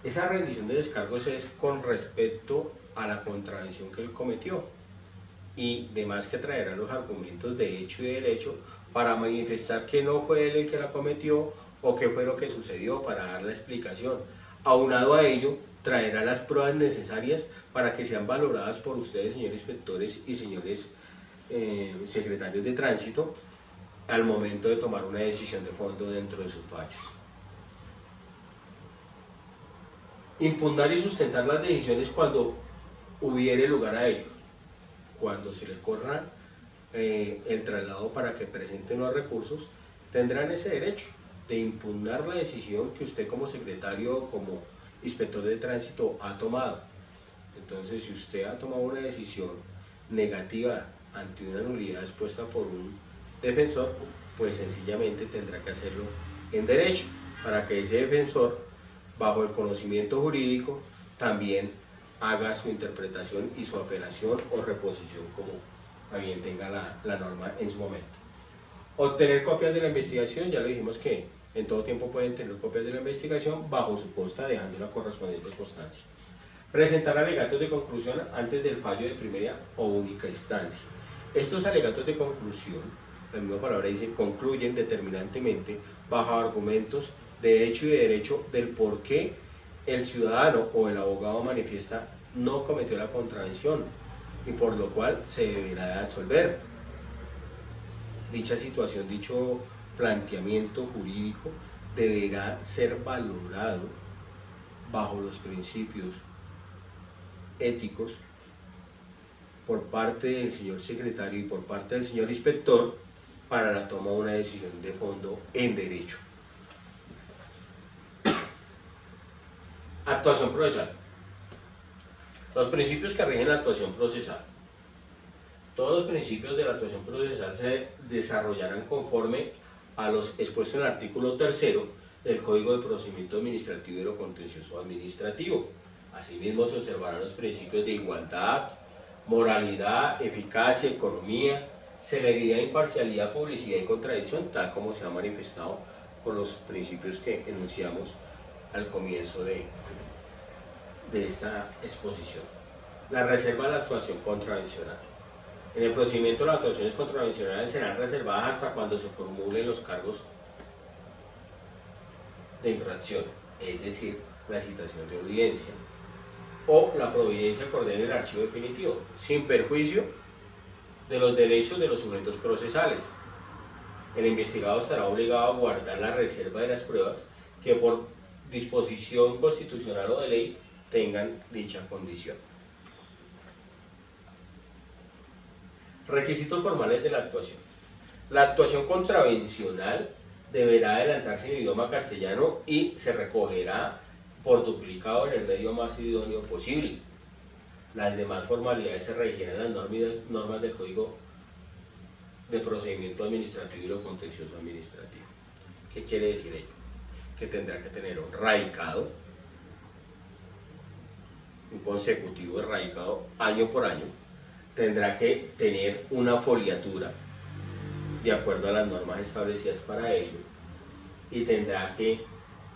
Esa rendición de descargos es con respecto a la contravención que él cometió, y demás que traerá los argumentos de hecho y de derecho para manifestar que no fue él el que la cometió o qué fue lo que sucedió, para dar la explicación. Aunado a ello, traerá las pruebas necesarias para que sean valoradas por ustedes, señores inspectores y señores secretarios de tránsito, al momento de tomar una decisión de fondo dentro de sus fallos. Impugnar y sustentar las decisiones cuando hubiere lugar a ello. Cuando se les corra el traslado para que presenten los recursos, tendrán ese derecho de impugnar la decisión que usted como secretario o como inspector de tránsito ha tomado. Entonces, si usted ha tomado una decisión negativa ante una nulidad expuesta por un defensor, pues sencillamente tendrá que hacerlo en derecho, para que ese defensor, bajo el conocimiento jurídico, también haga su interpretación y su apelación o reposición, como a bien tenga la norma en su momento. Obtener copias de la investigación, ya le dijimos que en todo tiempo pueden tener copias de la investigación bajo su costa, dejando la correspondiente constancia. Presentar alegatos de conclusión antes del fallo de primera o única instancia. Estos alegatos de conclusión, la misma palabra dice, concluyen determinantemente bajo argumentos de hecho y de derecho del por qué el ciudadano o el abogado manifiesta no cometió la contravención, y por lo cual se deberá de absolver. Dicha situación, dicho planteamiento jurídico deberá ser valorado bajo los principios éticos por parte del señor secretario y por parte del señor inspector para la toma de una decisión de fondo en derecho. Actuación procesal. Los principios que rigen la actuación procesal. Todos los principios de la actuación procesal se desarrollarán conforme a los expuestos en el artículo 3 del Código de Procedimiento Administrativo y lo Contencioso Administrativo. Asimismo, se observarán los principios de igualdad, moralidad, eficacia, economía, celeridad, imparcialidad, publicidad y contradicción, tal como se ha manifestado con los principios que enunciamos al comienzo de esta exposición. La reserva de la actuación contravencional. En el procedimiento, las actuaciones contravencionales serán reservadas hasta cuando se formulen los cargos de infracción, es decir, la citación de audiencia o la providencia que ordene el archivo definitivo, sin perjuicio de los derechos de los sujetos procesales. El investigado estará obligado a guardar la reserva de las pruebas que por disposición constitucional o de ley tengan dicha condición. Requisitos formales de la actuación. La actuación contravencional deberá adelantarse en idioma castellano y se recogerá por duplicado en el medio más idóneo posible. Las demás formalidades se regirán en las normas del Código de Procedimiento Administrativo y lo contencioso administrativo. ¿Qué quiere decir ello? Que tendrá que tener un radicado, un consecutivo de radicado año por año, tendrá que tener una foliatura de acuerdo a las normas establecidas para ello y tendrá que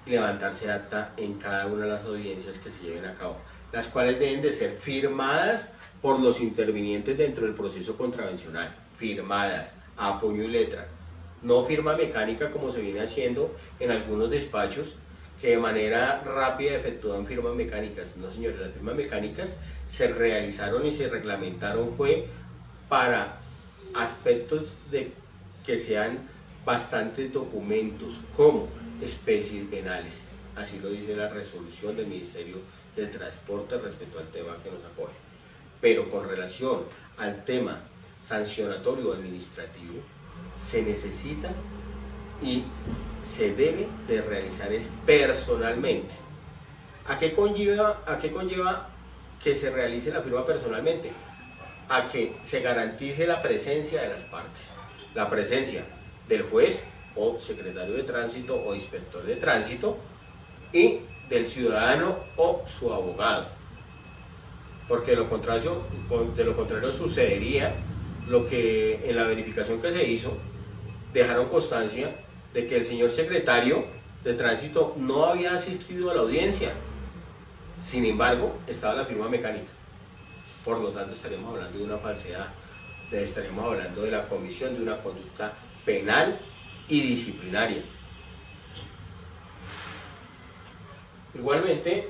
levantarse acta en cada una de las audiencias que se lleven a cabo, las cuales deben de ser firmadas por los intervinientes dentro del proceso contravencional, firmadas a puño y letra, no firma mecánica como se viene haciendo en algunos despachos que de manera rápida efectúan firmas mecánicas. No, señores, las firmas mecánicas se realizaron y se reglamentaron fue para aspectos de que sean bastantes documentos como especies penales, así lo dice la resolución del Ministerio de Transporte respecto al tema que nos acoge. Pero con relación al tema sancionatorio administrativo, se necesita y se debe de realizar es personalmente. ¿A qué conlleva que se realice la firma personalmente? A que se garantice la presencia de las partes, la presencia del juez o secretario de tránsito o inspector de tránsito y del ciudadano o su abogado, porque de lo contrario sucedería lo que en la verificación que se hizo dejaron constancia de que el señor secretario de tránsito no había asistido a la audiencia, sin embargo estaba la firma mecánica. Por lo tanto estaríamos hablando de una falsedad, estaremos hablando de la comisión de una conducta penal y disciplinaria. Igualmente,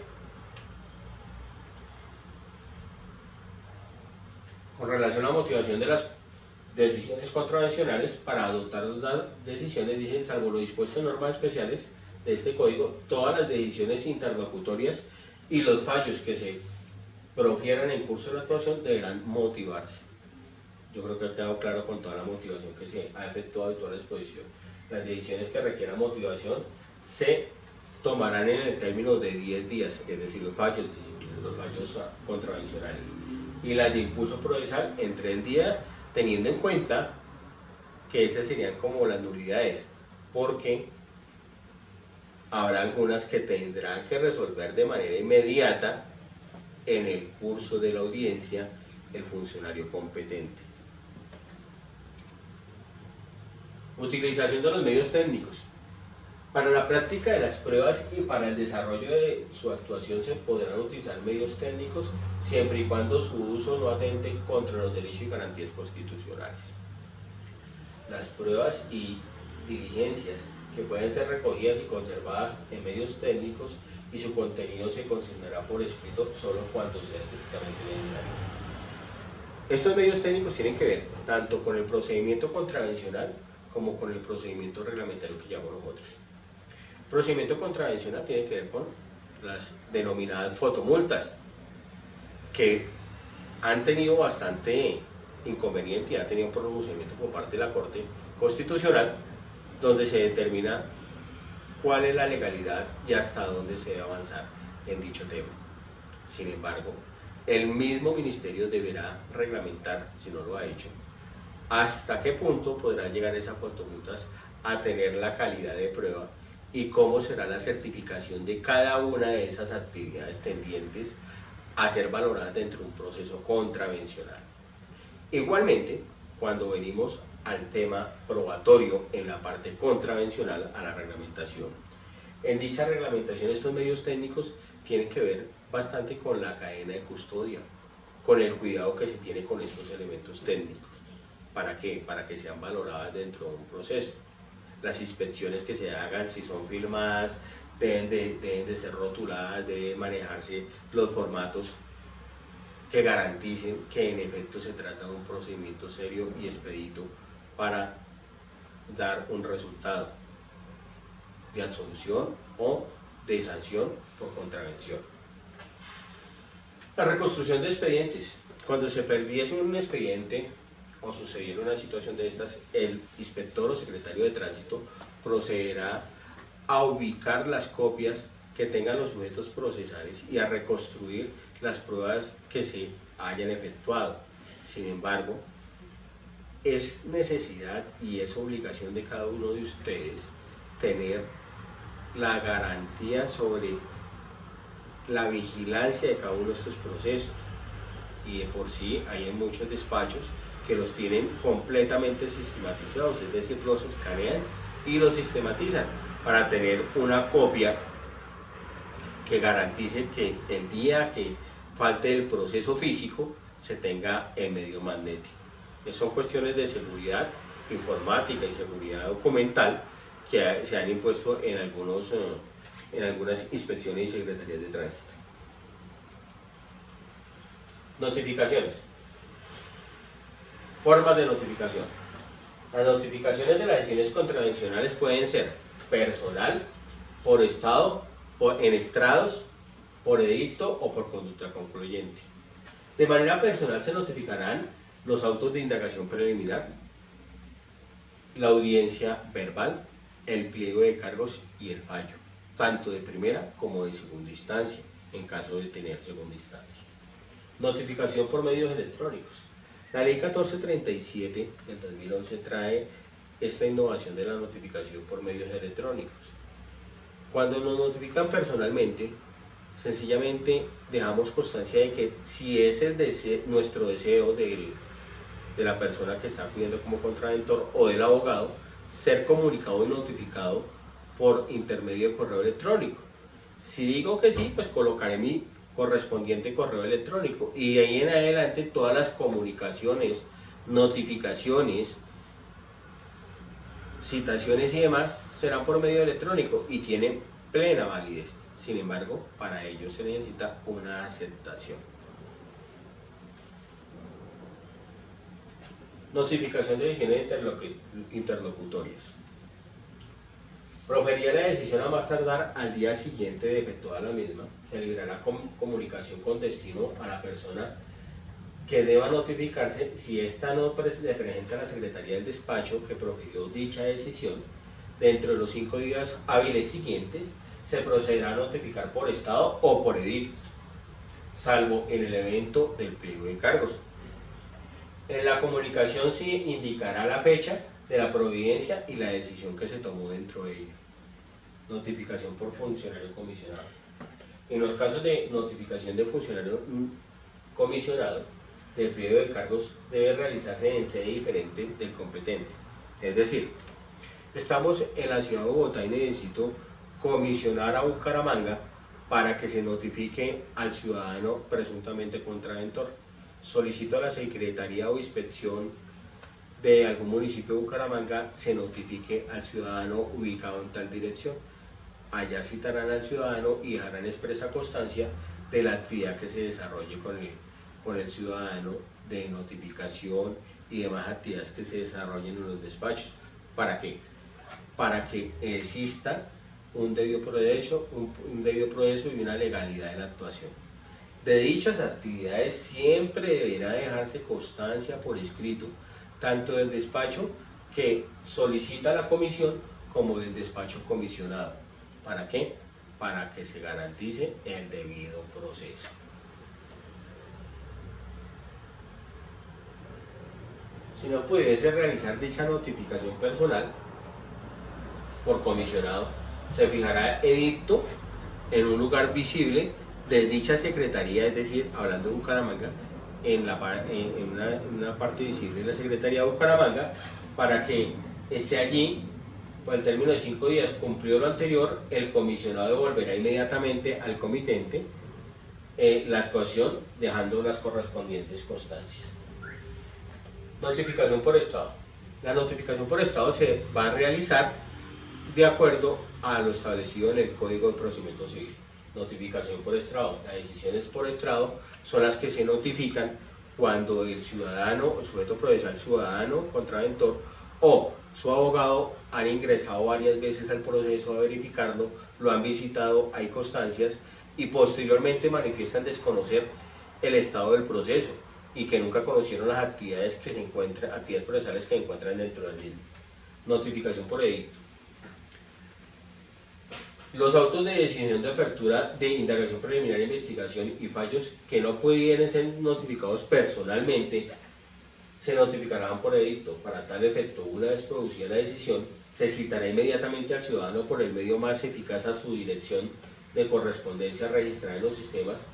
con relación a la motivación de las decisiones contravencionales, para adoptar las decisiones, dicen, salvo lo dispuesto en normas especiales de este código, todas las decisiones interlocutorias y los fallos que se profieran en curso de la actuación deberán motivarse. Yo creo que ha quedado claro con toda la motivación que se ha efectuado y toda la exposición. Las decisiones que requieran motivación se tomarán en el término de 10 días, es decir, los fallos contravencionales, y las de impulso procesal en 3 días, teniendo en cuenta que esas serían como las nulidades, porque habrá algunas que tendrán que resolver de manera inmediata en el curso de la audiencia el funcionario competente. Utilización de los medios técnicos. Para la práctica de las pruebas y para el desarrollo de su actuación se podrán utilizar medios técnicos siempre y cuando su uso no atente contra los derechos y garantías constitucionales. Las pruebas y diligencias que pueden ser recogidas y conservadas en medios técnicos y su contenido se consignará por escrito solo cuando sea estrictamente necesario. Estos medios técnicos tienen que ver tanto con el procedimiento contravencional como con el procedimiento reglamentario que llamamos nosotros. El procedimiento contravencional tiene que ver con las denominadas fotomultas, que han tenido bastante inconveniente y han tenido pronunciamiento por parte de la Corte Constitucional, donde se determina cuál es la legalidad y hasta dónde se debe avanzar en dicho tema. Sin embargo, el mismo ministerio deberá reglamentar, si no lo ha hecho, hasta qué punto podrán llegar esas fotomultas a tener la calidad de prueba y cómo será la certificación de cada una de esas actividades tendientes a ser valoradas dentro de un proceso contravencional. Igualmente, cuando venimos al tema probatorio en la parte contravencional a la reglamentación, en dicha reglamentación estos medios técnicos tienen que ver bastante con la cadena de custodia, con el cuidado que se tiene con estos elementos técnicos. ¿Para qué? Para que sean valoradas dentro de un proceso. Las inspecciones que se hagan, si son filmadas, deben de ser rotuladas, deben manejarse los formatos que garanticen que en efecto se trata de un procedimiento serio y expedito para dar un resultado de absolución o de sanción por contravención. La reconstrucción de expedientes. Cuando se perdiese un expediente o sucediera una situación de estas, el inspector o secretario de tránsito procederá a ubicar las copias que tengan los sujetos procesales y a reconstruir las pruebas que se hayan efectuado. Sin embargo, es necesidad y es obligación de cada uno de ustedes tener la garantía sobre la vigilancia de cada uno de estos procesos, y de por sí hay en muchos despachos que los tienen completamente sistematizados, es decir, los escanean y los sistematizan para tener una copia que garantice que el día que falte el proceso físico se tenga el medio magnético. Son cuestiones de seguridad informática y seguridad documental que se han impuesto en algunas inspecciones y secretarías de tránsito. Notificaciones. Formas de notificación. Las notificaciones de las acciones contravencionales pueden ser personal, por estado, en estrados, por edicto o por conducta concluyente. De manera personal se notificarán los autos de indagación preliminar, la audiencia verbal, el pliego de cargos y el fallo, tanto de primera como de segunda instancia, en caso de tener segunda instancia. Notificación por medios electrónicos. La ley 1437 del 2011 trae esta innovación de la notificación por medios electrónicos. Cuando nos notifican personalmente, sencillamente dejamos constancia de que si es nuestro deseo de la persona que está acudiendo como contraventor o del abogado, ser comunicado y notificado por intermedio de correo electrónico. Si digo que sí, pues colocaré mi correspondiente correo electrónico y de ahí en adelante todas las comunicaciones, notificaciones, citaciones y demás serán por medio electrónico y tienen plena validez. Sin embargo, para ello se necesita una aceptación. Notificación de decisiones interlocutorias. Proferida la decisión a más tardar al día siguiente de efectuada la misma, se liberará comunicación con destino a la persona que deba notificarse. Si ésta no le presenta a la Secretaría del Despacho que profirió dicha decisión, dentro de los 5 días hábiles siguientes, se procederá a notificar por estado o por edicto, salvo en el evento del pliego de cargos. En la comunicación se indicará la fecha de la providencia y la decisión que se tomó dentro de ella. Notificación por funcionario comisionado. En los casos de notificación de funcionario comisionado, el pliego de cargos debe realizarse en sede diferente del competente. Es decir, estamos en la ciudad de Bogotá y necesito comisionar a Bucaramanga para que se notifique al ciudadano presuntamente contraventor. Solicito a la Secretaría o Inspección de algún municipio de Bucaramanga se notifique al ciudadano ubicado en tal dirección. Allá citarán al ciudadano y dejarán expresa constancia de la actividad que se desarrolle con el ciudadano, de notificación y demás actividades que se desarrollen en los despachos. ¿Para qué? Para que exista un debido proceso y una legalidad de la actuación. De dichas actividades siempre deberá dejarse constancia por escrito, tanto del despacho que solicita la comisión como del despacho comisionado. ¿Para qué? Para que se garantice el debido proceso. Si no pudiese realizar dicha notificación personal por comisionado, se fijará edicto en un lugar visible de dicha secretaría, es decir, hablando de Bucaramanga, en una parte visible de la Secretaría de Bucaramanga, para que esté allí por el término de 5 días. Cumplido lo anterior, el comisionado devolverá inmediatamente al comitente la actuación, dejando las correspondientes constancias. Notificación por estado. La notificación por estado se va a realizar de acuerdo a lo establecido en el Código de Procedimiento Civil. Notificación por estrado. Las decisiones por estrado son las que se notifican cuando el ciudadano, el sujeto procesal ciudadano, contraventor o su abogado han ingresado varias veces al proceso a verificarlo, lo han visitado, hay constancias y posteriormente manifiestan desconocer el estado del proceso y que nunca conocieron las actividades procesales que se encuentran dentro del mismo. Notificación por edicto. Los autos de decisión de apertura de indagación preliminar, investigación y fallos que no pudieran ser notificados personalmente se notificarán por edicto. Para tal efecto, una vez producida la decisión, se citará inmediatamente al ciudadano por el medio más eficaz a su dirección de correspondencia registrada en los sistemas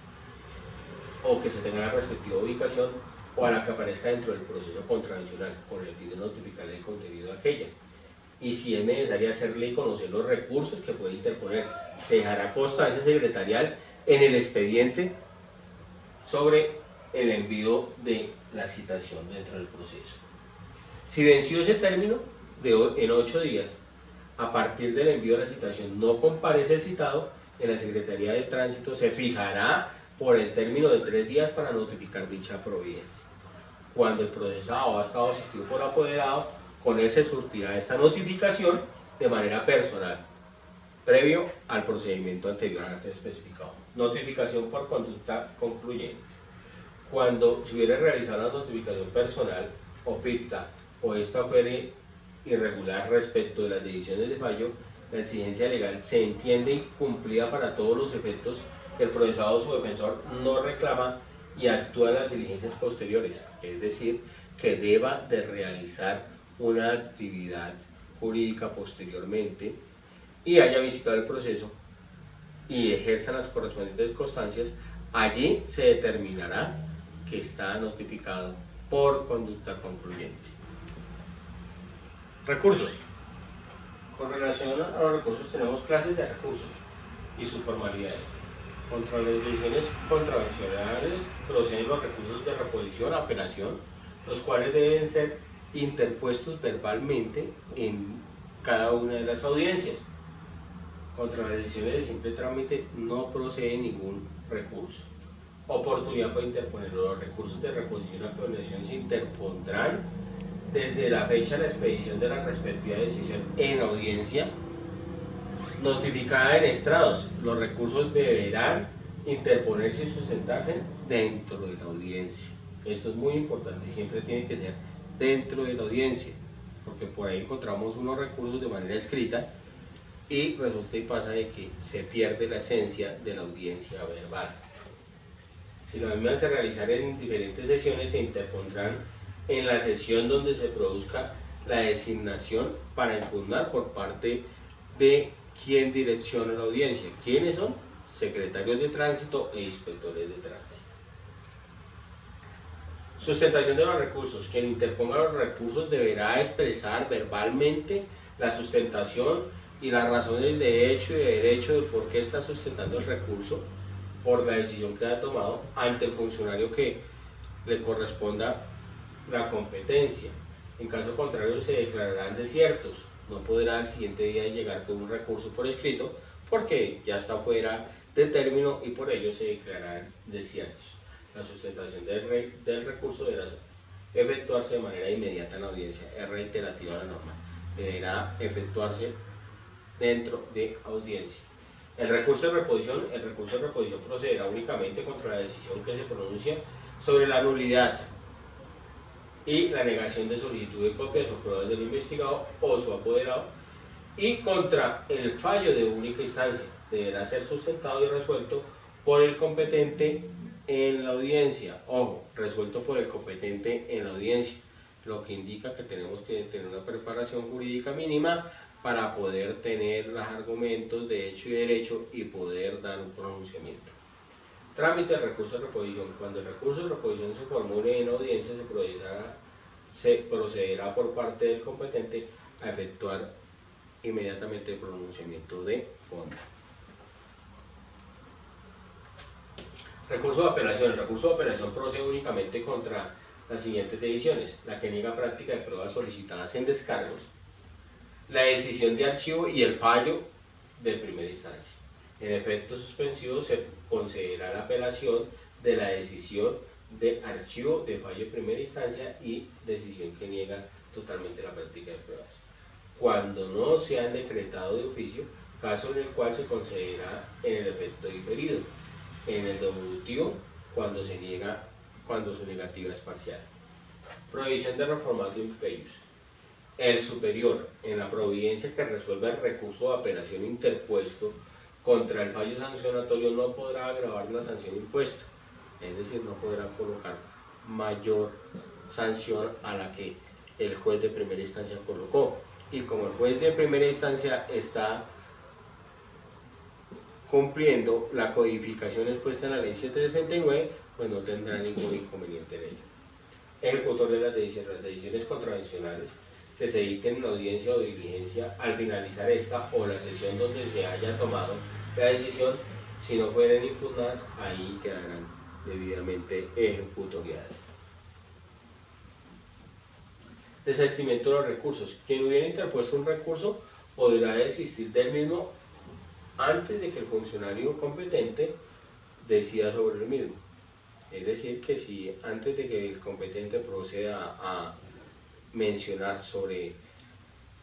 o que se tenga la respectiva ubicación o a la que aparezca dentro del proceso contravencional con el fin de notificarle el contenido de aquella. Y si es necesario hacerle conocer los recursos que puede interponer, se dejará constancia secretarial en el expediente sobre el envío de la citación dentro del proceso. Si venció ese término en 8 días, a partir del envío de la citación no comparece el citado, en la Secretaría de Tránsito se fijará por el término de 3 días para notificar dicha providencia. Cuando el procesado ha estado asistido por apoderado, con él se surtirá esta notificación de manera personal, previo al procedimiento anterior antes especificado. Notificación por conducta concluyente. Cuando se hubiera realizado la notificación personal o ficta o esta fuere irregular respecto de las decisiones de fallo, la exigencia legal se entiende cumplida para todos los efectos que el procesado o su defensor no reclama y actúa en las diligencias posteriores, es decir, que deba de realizar una actividad jurídica posteriormente y haya visitado el proceso y ejerza las correspondientes constancias, allí se determinará que está notificado por conducta concluyente. Recursos. Con relación a los recursos tenemos clases de recursos y sus formalidades. Contra las decisiones contravencionales proceden los recursos de reposición, apelación, los cuales deben ser interpuestos verbalmente en cada una de las audiencias. Contra las decisiones de simple trámite no procede ningún recurso. Oportunidad para interponer. Los recursos de reposición y apelación se interpondrán desde la fecha de la expedición de la respectiva decisión en audiencia notificada en estrados. Los recursos deberán interponerse y sustentarse dentro de la audiencia. Esto es muy importante y siempre tiene que ser dentro de la audiencia, porque por ahí encontramos unos recursos de manera escrita y resulta y pasa de que se pierde la esencia de la audiencia verbal. Si las mismas se realizarán en diferentes sesiones, se interpondrán en la sesión donde se produzca la designación para impugnar por parte de quien direcciona la audiencia. ¿Quiénes son? Secretarios de tránsito e inspectores de tránsito. Sustentación de los recursos. Quien interponga los recursos deberá expresar verbalmente la sustentación y las razones de hecho y de derecho de por qué está sustentando el recurso por la decisión que ha tomado ante el funcionario que le corresponda la competencia. En caso contrario se declararán desiertos. No podrá al siguiente día llegar con un recurso por escrito porque ya está fuera de término y por ello se declararán desiertos. La sustentación del recurso deberá efectuarse de manera inmediata en la audiencia. Es reiterativa la norma. Deberá efectuarse dentro de audiencia. El recurso de reposición procederá únicamente contra la decisión que se pronuncia sobre la nulidad y la negación de solicitud de copias o pruebas del investigado o su apoderado y contra el fallo de única instancia. Deberá ser sustentado y resuelto por el competente en la audiencia. Ojo, resuelto por el competente en la audiencia, lo que indica que tenemos que tener una preparación jurídica mínima para poder tener los argumentos de hecho y derecho y poder dar un pronunciamiento. Trámite del recurso de reposición. Cuando el recurso de reposición se formule en audiencia, se procederá por parte del competente a efectuar inmediatamente el pronunciamiento de fondo. Recurso de apelación. El recurso de apelación procede únicamente contra las siguientes decisiones: la que niega práctica de pruebas solicitadas en descargos, la decisión de archivo y el fallo de primera instancia. En efecto suspensivo se concederá la apelación de la decisión de archivo de fallo de primera instancia y decisión que niega totalmente la práctica de pruebas. Cuando no se han decretado de oficio, caso en el cual se concederá en el efecto diferido. En el devolutivo, cuando su negativa es parcial. Prohibición de reformar de imperios. el superior en la providencia que resuelva el recurso de apelación interpuesto contra el fallo sancionatorio no podrá agravar la sanción impuesta, es decir, no podrá colocar mayor sanción a la que el juez de primera instancia colocó. Y como el juez de primera instancia está cumpliendo la codificación expuesta en la ley 769, pues no tendrá ningún inconveniente en ello. Ejecutor de las decisiones contravencionales que se dicten en audiencia o diligencia al finalizar esta o la sesión donde se haya tomado la decisión, si no fueren impugnadas, ahí quedarán debidamente ejecutoriadas. Desistimiento de los recursos. Quien hubiera interpuesto un recurso podrá desistir del mismo antes de que el funcionario competente decida sobre el mismo. Es decir, que si antes de que el competente proceda a mencionar sobre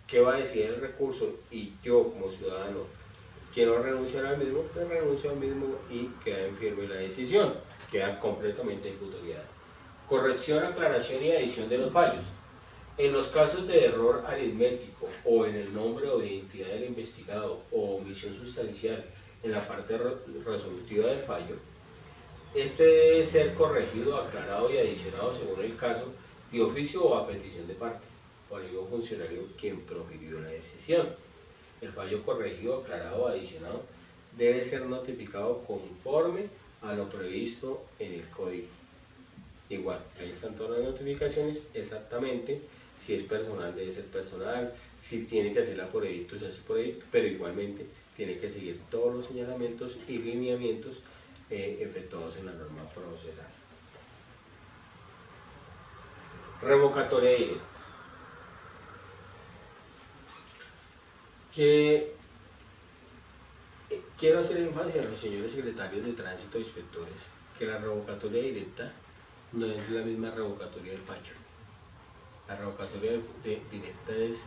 qué va a decidir el recurso y yo como ciudadano quiero renunciar al mismo, pues renuncio al mismo y queda en firme la decisión, queda completamente ejecutoriada. Corrección, aclaración y adición de los fallos. En los casos de error aritmético o en el nombre o identidad del investigado o omisión sustancial en la parte resolutiva del fallo, este debe ser corregido, aclarado y adicionado según el caso, de oficio o a petición de parte, por el mismo funcionario quien profirió la decisión. El fallo corregido, aclarado o adicionado debe ser notificado conforme a lo previsto en el código. Igual, ahí están todas las notificaciones exactamente. Si es personal, debe ser personal. Si tiene que hacerla por edicto, se hace por edicto, pero igualmente tiene que seguir todos los señalamientos y lineamientos efectuados en la norma procesal. Revocatoria directa. Quiero hacer énfasis a los señores secretarios de tránsito e inspectores que la revocatoria directa no es la misma revocatoria del fallo. La revocatoria directa es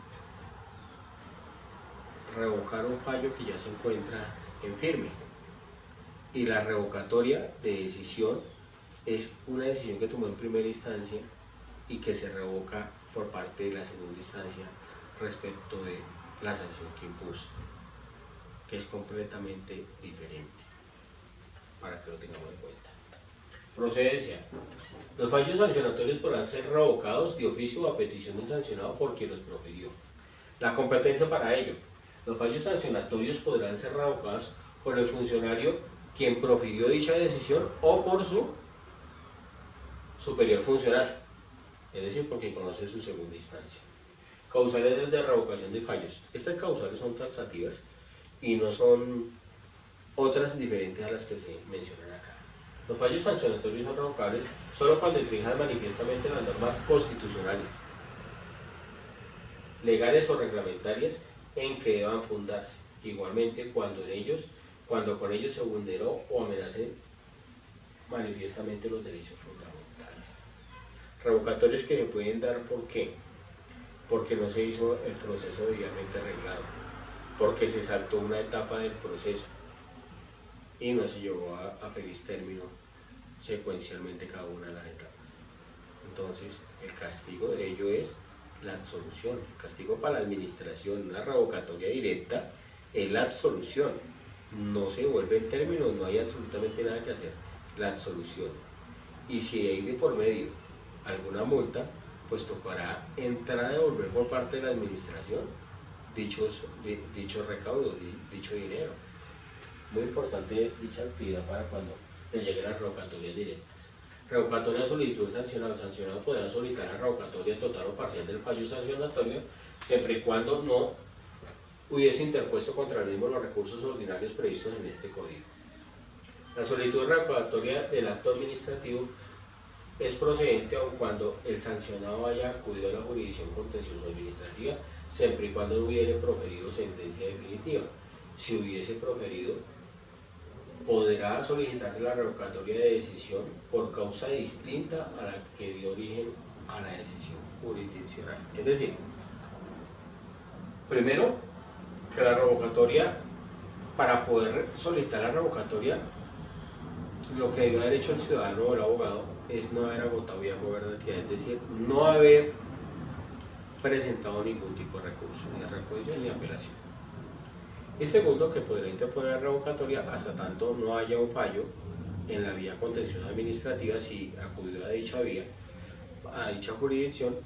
revocar un fallo que ya se encuentra en firme. Y la revocatoria de decisión es una decisión que tomó en primera instancia y que se revoca por parte de la segunda instancia respecto de la sanción que impuso, que es completamente diferente, para que lo tengamos en cuenta. Procedencia. Los fallos sancionatorios podrán ser revocados de oficio o a petición del sancionado por quien los profirió. La competencia para ello. Los fallos sancionatorios podrán ser revocados por el funcionario quien profirió dicha decisión o por su superior funcional, es decir, por quien conoce su segunda instancia. Causales de revocación de fallos. Estas causales son taxativas y no son otras diferentes a las que se mencionan acá. Los fallos sancionatorios son revocables solo cuando infrinjan manifiestamente las normas constitucionales, legales o reglamentarias en que deban fundarse. Igualmente cuando con ellos se vulneró o amenacen manifiestamente los derechos fundamentales. Revocatorios que se pueden dar, ¿por qué? Porque no se hizo el proceso debidamente arreglado, porque se saltó una etapa del proceso y no se llevó a feliz término secuencialmente cada una de las etapas. Entonces, el castigo de ello es la absolución. El castigo para la administración, una revocatoria directa, es la absolución. No se vuelve en término, no hay absolutamente nada que hacer. La absolución. Y si hay de por medio alguna multa, pues tocará entrar a devolver por parte de la administración dichos recaudos, dicho dinero. Muy importante dicha actividad para cuando le lleguen las revocatorias directas. Revocatoria de solicitud sancionado. El sancionado podrá solicitar la revocatoria total o parcial del fallo sancionatorio siempre y cuando no hubiese interpuesto contra el mismo los recursos ordinarios previstos en este código. La solicitud revocatoria del acto administrativo es procedente aun cuando el sancionado haya acudido a la jurisdicción contencioso administrativa, siempre y cuando no hubiere proferido sentencia definitiva. Si hubiese proferido, podrá solicitarse la revocatoria de decisión por causa distinta a la que dio origen a la decisión jurisdiccional. Es decir, primero, que la revocatoria, para poder solicitar la revocatoria, lo que debe haber hecho el ciudadano o el abogado es no haber agotado vía gubernativa, es decir, no haber presentado ningún tipo de recurso, ni de reposición ni de apelación. Y segundo, que podrá interponer revocatoria hasta tanto no haya un fallo en la vía contenciosa administrativa si acudió a dicha vía, a dicha jurisdicción,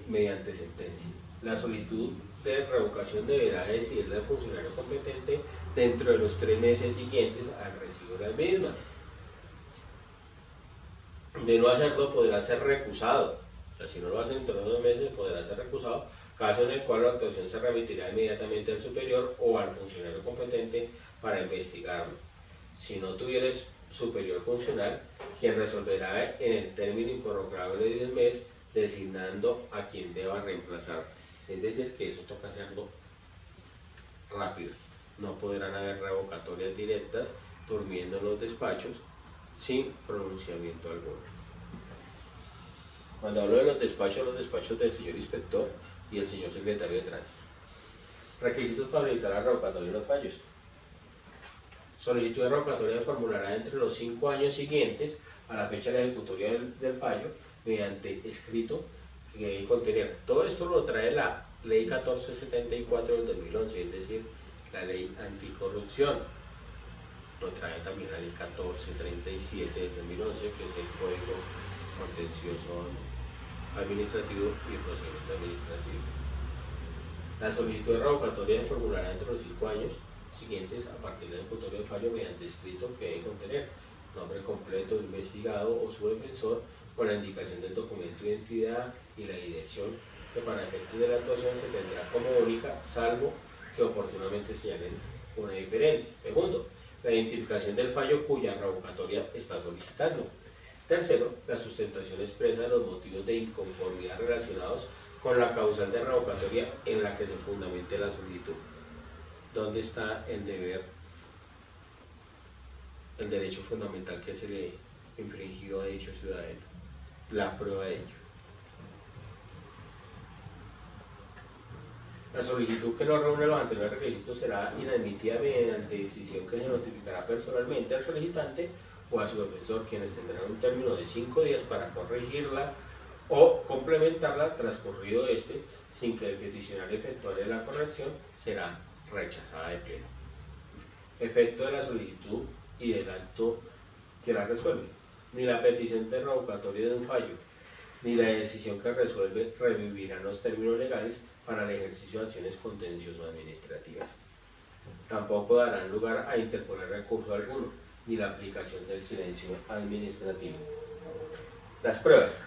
mediante sentencia. La solicitud de revocación deberá decidirla el funcionario competente dentro de los 3 meses siguientes al recibo de la misma. De no hacerlo, podrá ser recusado. O sea, si no lo hace dentro de 2 meses, podrá ser recusado, caso en el cual la actuación se remitirá inmediatamente al superior o al funcionario competente para investigarlo. Si no tuviera superior funcional, quien resolverá en el término improrrogable de 10 meses, designando a quien deba reemplazar. Es decir, que eso toca hacerlo rápido. No podrán haber revocatorias directas durmiendo en los despachos sin pronunciamiento alguno. Cuando hablo de los despachos del señor inspector y el señor secretario de tránsito. Requisitos para habilitar la revocatoria de los fallos. Solicitud de revocatoria se formulará entre los 5 años siguientes a la fecha de la ejecutoria del fallo mediante escrito que debe contener. Todo esto lo trae la Ley 1474 del 2011, es decir, la Ley Anticorrupción. Lo trae también la Ley 1437 del 2011, que es el Código Contencioso Administrativo y Procedimiento Administrativo. La solicitud de revocatoria se formulará entre los 5 años siguientes a partir del ejecutorio del fallo mediante escrito que debe contener nombre completo del investigado o su defensor con la indicación del documento de identidad y la dirección que para efectos de la actuación se tendrá como única, salvo que oportunamente señalen una diferente. Segundo, la identificación del fallo cuya revocatoria está solicitando. Tercero, la sustentación expresa de los motivos de inconformidad relacionados con la causal de revocatoria en la que se fundamente la solicitud. ¿Dónde está el deber, el derecho fundamental que se le infringió a dicho ciudadano? La prueba de ello. La solicitud que no reúne los anteriores requisitos será inadmitida mediante decisión que se notificará personalmente al solicitante o a su defensor, quienes tendrán un término de 5 días para corregirla o complementarla. Transcurrido este, sin que el peticionario efectuare la corrección, será rechazada de pleno. Efecto de la solicitud y del acto que la resuelve. Ni la petición de revocatoria de un fallo, ni la decisión que resuelve revivirán los términos legales para el ejercicio de acciones contenciosas administrativas. Tampoco darán lugar a interponer recurso alguno, ni la aplicación del silencio administrativo. Las pruebas.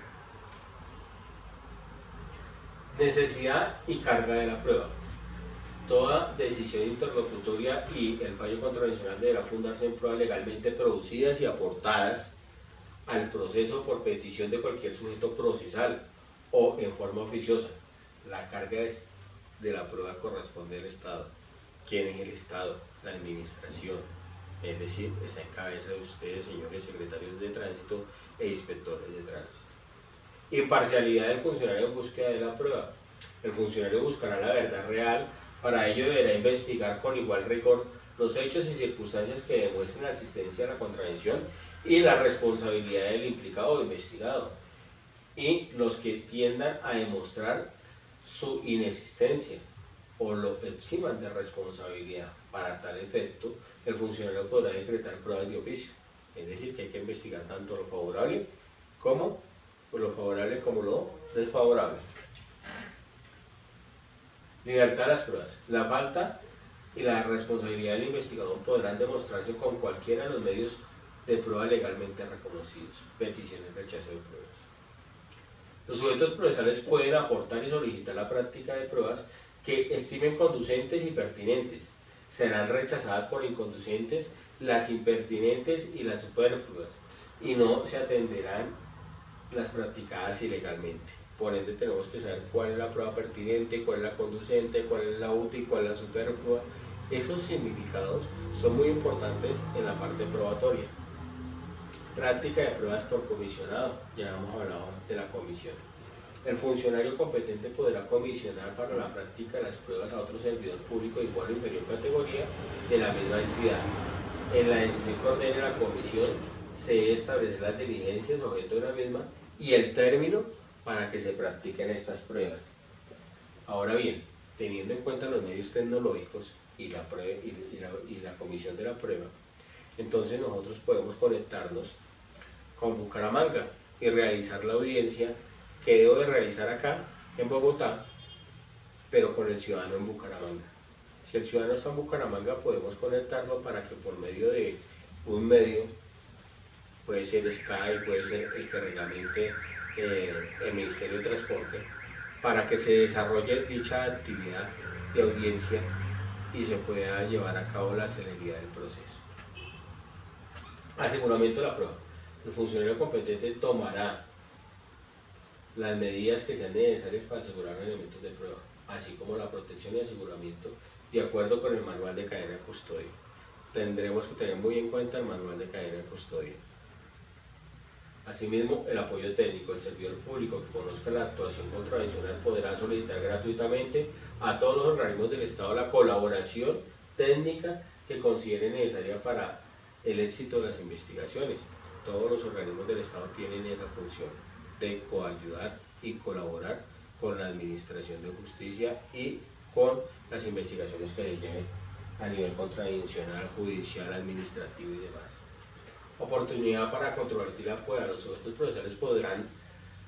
Necesidad y carga de la prueba. Toda decisión interlocutoria y el fallo contravencional deberá fundarse en pruebas legalmente producidas y aportadas al proceso por petición de cualquier sujeto procesal o en forma oficiosa. La carga de la prueba corresponde al Estado. ¿Quién es el Estado? La administración. Es decir, está en cabeza de ustedes, señores secretarios de tránsito e inspectores de tránsito. Imparcialidad del funcionario en búsqueda de la prueba. El funcionario buscará la verdad real. Para ello deberá investigar con igual rigor los hechos y circunstancias que demuestren la existencia de la contravención y la responsabilidad del implicado o investigado, y los que tiendan a demostrar su inexistencia o lo eximan de responsabilidad. Para tal efecto, el funcionario podrá decretar pruebas de oficio, es decir, que hay que investigar tanto lo favorable como lo desfavorable. Libertad de las pruebas. La falta y la responsabilidad del investigador podrán demostrarse con cualquiera de los medios de prueba legalmente reconocidos. Peticiones de rechazo de pruebas. Los sujetos procesales pueden aportar y solicitar la práctica de pruebas que estimen conducentes y pertinentes. Serán rechazadas por inconducentes las impertinentes y las superfluas, y no se atenderán las practicadas ilegalmente. Por ende, tenemos que saber cuál es la prueba pertinente, cuál es la conducente, cuál es la útil, cuál es la superflua. Esos significados son muy importantes en la parte probatoria. Práctica de pruebas por comisionado. Ya hemos hablado de la comisión. El funcionario competente podrá comisionar para la práctica de las pruebas a otro servidor público de igual o inferior categoría de la misma entidad. En la decisión que ordene la comisión se debe establecer las diligencias objeto de la misma y el término para que se practiquen estas pruebas. Ahora bien, teniendo en cuenta los medios tecnológicos y la comisión de la prueba, entonces nosotros podemos conectarnos con Bucaramanga y realizar la audiencia que debo de realizar acá en Bogotá, pero con el ciudadano en Bucaramanga. Si el ciudadano está en Bucaramanga, podemos conectarlo para que por medio de un medio, puede ser Skype, puede ser el que reglamente el Ministerio de Transporte, para que se desarrolle dicha actividad de audiencia y se pueda llevar a cabo la celeridad del proceso. Aseguramiento de la prueba. El funcionario competente tomará las medidas que sean necesarias para asegurar los elementos de prueba, así como la protección y aseguramiento de acuerdo con el manual de cadena de custodia. Tendremos que tener muy en cuenta el manual de cadena de custodia. Asimismo, el apoyo técnico. El servidor público que conozca la actuación contravencional podrá solicitar gratuitamente a todos los organismos del Estado la colaboración técnica que considere necesaria para el éxito de las investigaciones. Todos los organismos del Estado tienen esa función de coayudar y colaborar con la administración de justicia y con las investigaciones que le lleven a nivel contravencional, judicial, administrativo y demás. Oportunidad para controvertir la prueba. Los sujetos procesales podrán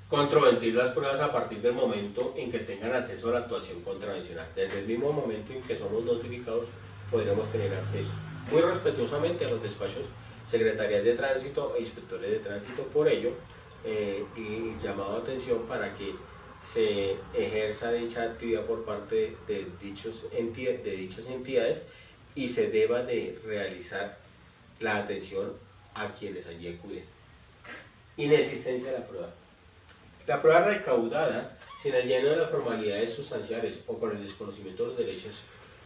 controvertir las pruebas a partir del momento en que tengan acceso a la actuación contravencional. Desde el mismo momento en que somos notificados, podremos tener acceso, muy respetuosamente, a los despachos, secretarías de tránsito e inspectores de tránsito. Por ello, y llamado a atención para que se ejerza dicha actividad por parte de dichas entidades y se deba de realizar la atención a quienes allí acuden. Inexistencia de la prueba. La prueba recaudada sin el lleno de las formalidades sustanciales o con el desconocimiento de los derechos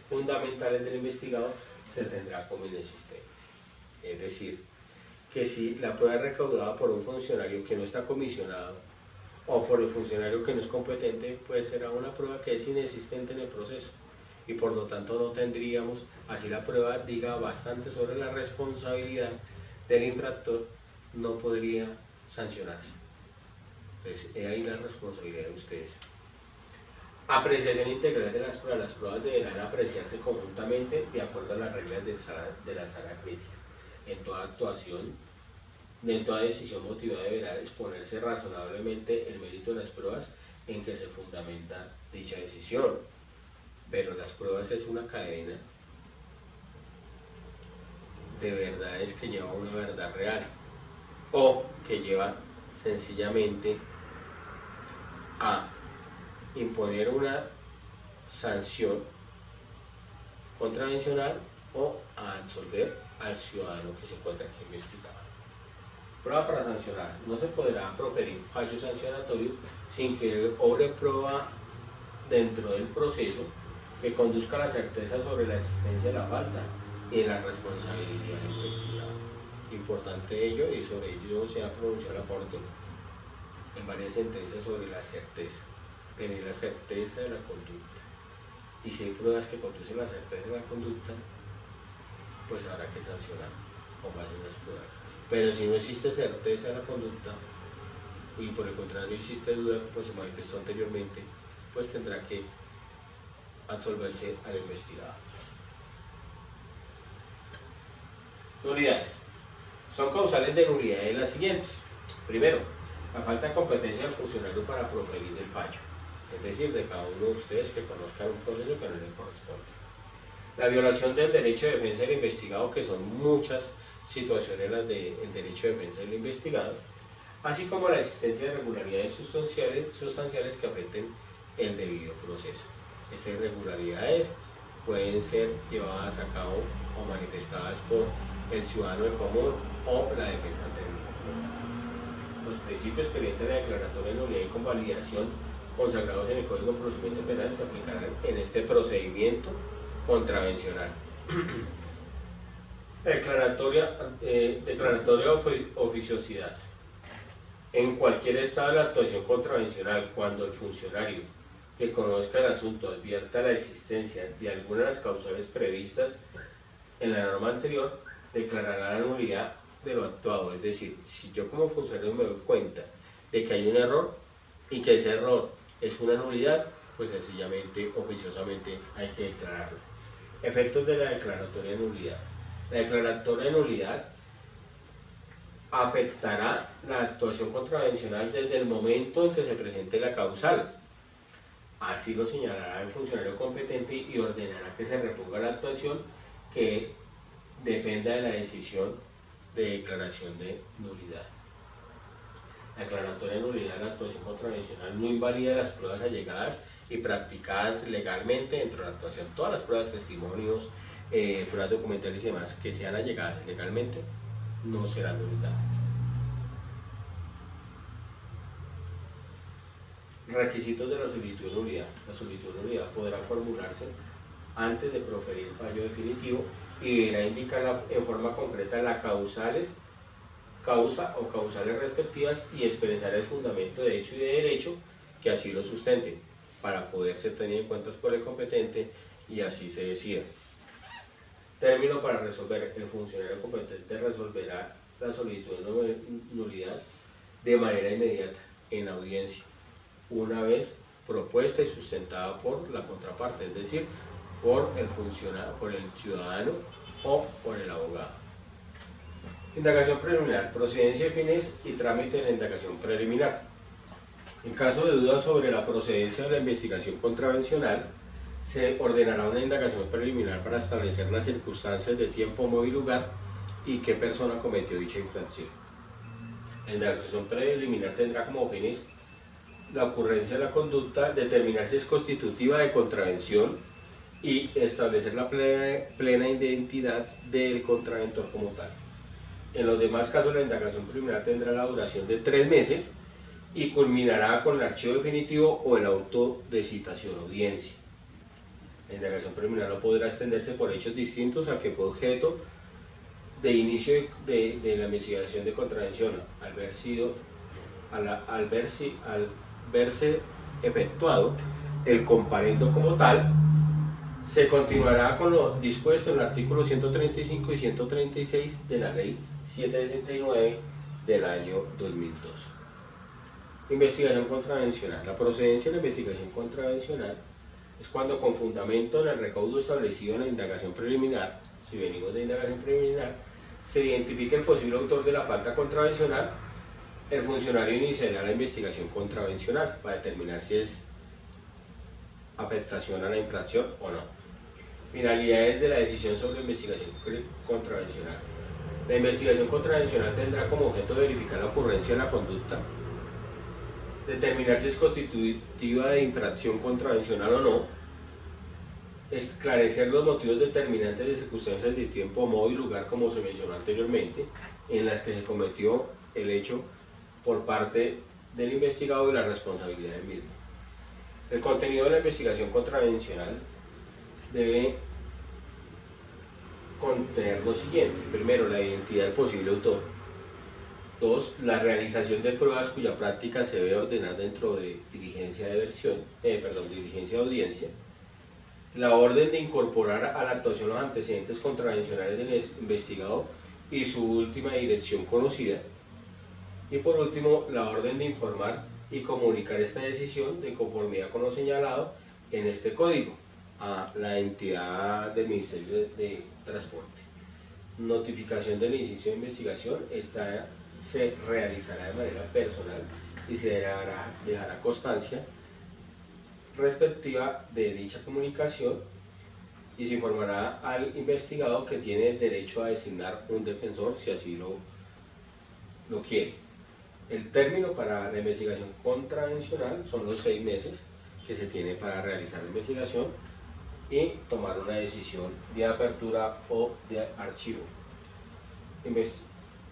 fundamentales del investigado se tendrá como inexistente. Es decir, que si la prueba es recaudada por un funcionario que no está comisionado o por el funcionario que no es competente, pues será una prueba que es inexistente en el proceso y por lo tanto no tendríamos, así la prueba diga bastante sobre la responsabilidad del infractor, no podría sancionarse. Entonces, es ahí la responsabilidad de ustedes. Apreciación integral de las pruebas. Las pruebas deberán apreciarse conjuntamente de acuerdo a las reglas de la sala crítica. En toda actuación, en toda decisión motivada deberá exponerse razonablemente el mérito de las pruebas en que se fundamenta dicha decisión. Pero las pruebas es una cadena de verdades que lleva una verdad real o que lleva sencillamente a imponer una sanción contravencional o a absolver al ciudadano que se encuentra aquí investigado. Prueba para sancionar. No se podrá proferir fallo sancionatorio sin que obre prueba dentro del proceso que conduzca a la certeza sobre la existencia de la falta y de la responsabilidad del investigado. Importante ello, y sobre ello se ha pronunciado la Corte en varias sentencias sobre la certeza, tener la certeza de la conducta. Y si hay pruebas que conducen a la certeza de la conducta, pues habrá que sancionar con base en las pruebas. Pero si no existe certeza de la conducta y por el contrario existe duda, pues se manifestó anteriormente, pues tendrá que absolverse al investigado. Nulidades. Son causales de nulidades las siguientes. Primero, la falta de competencia del funcionario para proferir el fallo, es decir, de cada uno de ustedes que conozca un proceso que no le corresponde. La violación del derecho de defensa del investigado, que son muchas situaciones las del derecho de defensa del investigado, así como la existencia de irregularidades sustanciales que afecten el debido proceso. Estas irregularidades pueden ser llevadas a cabo o manifestadas por el ciudadano del común o la defensa técnica. Los principios que orientan la declaratoria de nulidad y convalidación consagrados en el Código de Procedimiento Penal se aplicarán en este procedimiento contravencional. Declaratoria de oficiosidad. En cualquier estado de la actuación contravencional, cuando el funcionario que conozca el asunto advierta la existencia de alguna de las causales previstas en la norma anterior, declarará la nulidad de lo actuado. Es decir, si yo como funcionario me doy cuenta de que hay un error y que ese error es una nulidad, pues sencillamente, oficiosamente hay que declararla. Efectos de la declaratoria de nulidad. La declaratoria de nulidad afectará la actuación contravencional desde el momento en que se presente la causal. Así lo señalará el funcionario competente y ordenará que se reponga la actuación que dependa de la decisión de declaración de nulidad. La declaratoria de nulidad de la actuación contravencional no invalida las pruebas allegadas y practicadas legalmente dentro de la actuación. Todas las pruebas, testimonios, pruebas documentales y demás que sean allegadas legalmente no serán nulidades. Requisitos de la solicitud de nulidad. La solicitud de nulidad podrá formularse antes de proferir el fallo definitivo y deberá indicar en forma concreta las causa o causales respectivas y expresar el fundamento de hecho y de derecho que así lo sustenten para poder ser tenido en cuenta por el competente y así se decida. Término para resolver. El funcionario competente resolverá la solicitud de nulidad de manera inmediata en audiencia, una vez propuesta y sustentada por la contraparte, es decir, por el funcionario, por el ciudadano o por el abogado. Indagación preliminar, procedencia de fines y trámite de la indagación preliminar. En caso de dudas sobre la procedencia de la investigación contravencional, se ordenará una indagación preliminar para establecer las circunstancias de tiempo, modo y lugar y qué persona cometió dicha infracción. La indagación preliminar tendrá como fines la ocurrencia de la conducta, determinar si es constitutiva de contravención y establecer la plena identidad del contraventor como tal. En los demás casos, la indagación preliminar tendrá la duración de 3 meses y culminará con el archivo definitivo o el auto de citación o audiencia. La indagación preliminar no podrá extenderse por hechos distintos al que fue objeto de inicio de la investigación de contravención, al verse efectuado el comparendo como tal. Se continuará con lo dispuesto en el artículo 135 y 136 de la Ley 769 del año 2002. Investigación contravencional. La procedencia de la investigación contravencional es cuando, con fundamento en el recaudo establecido en la indagación preliminar, si venimos de indagación preliminar, se identifica el posible autor de la falta contravencional, el funcionario iniciará la investigación contravencional para determinar si es afectación a la infracción o no. Finalidades de la decisión sobre investigación contravencional. La investigación contravencional tendrá como objeto verificar la ocurrencia de la conducta, determinar si es constitutiva de infracción contravencional o no, esclarecer los motivos determinantes de circunstancias de tiempo, modo y lugar, como se mencionó anteriormente, en las que se cometió el hecho por parte del investigado y la responsabilidad del mismo. El contenido de la investigación contravencional debe contener lo siguiente: primero, la identidad del posible autor; 2, la realización de pruebas cuya práctica se debe ordenar dentro de diligencia de audiencia; la orden de incorporar a la actuación los antecedentes contravencionales del investigado y su última dirección conocida; y por último, la orden de informar y comunicar esta decisión de conformidad con lo señalado en este código a la entidad del Ministerio de Transporte. Notificación del inicio de investigación. Esta se realizará de manera personal y se dejará constancia respectiva de dicha comunicación y se informará al investigado que tiene derecho a designar un defensor si así lo quiere. El término para la investigación contravencional son los 6 meses que se tiene para realizar la investigación y tomar una decisión de apertura o de archivo.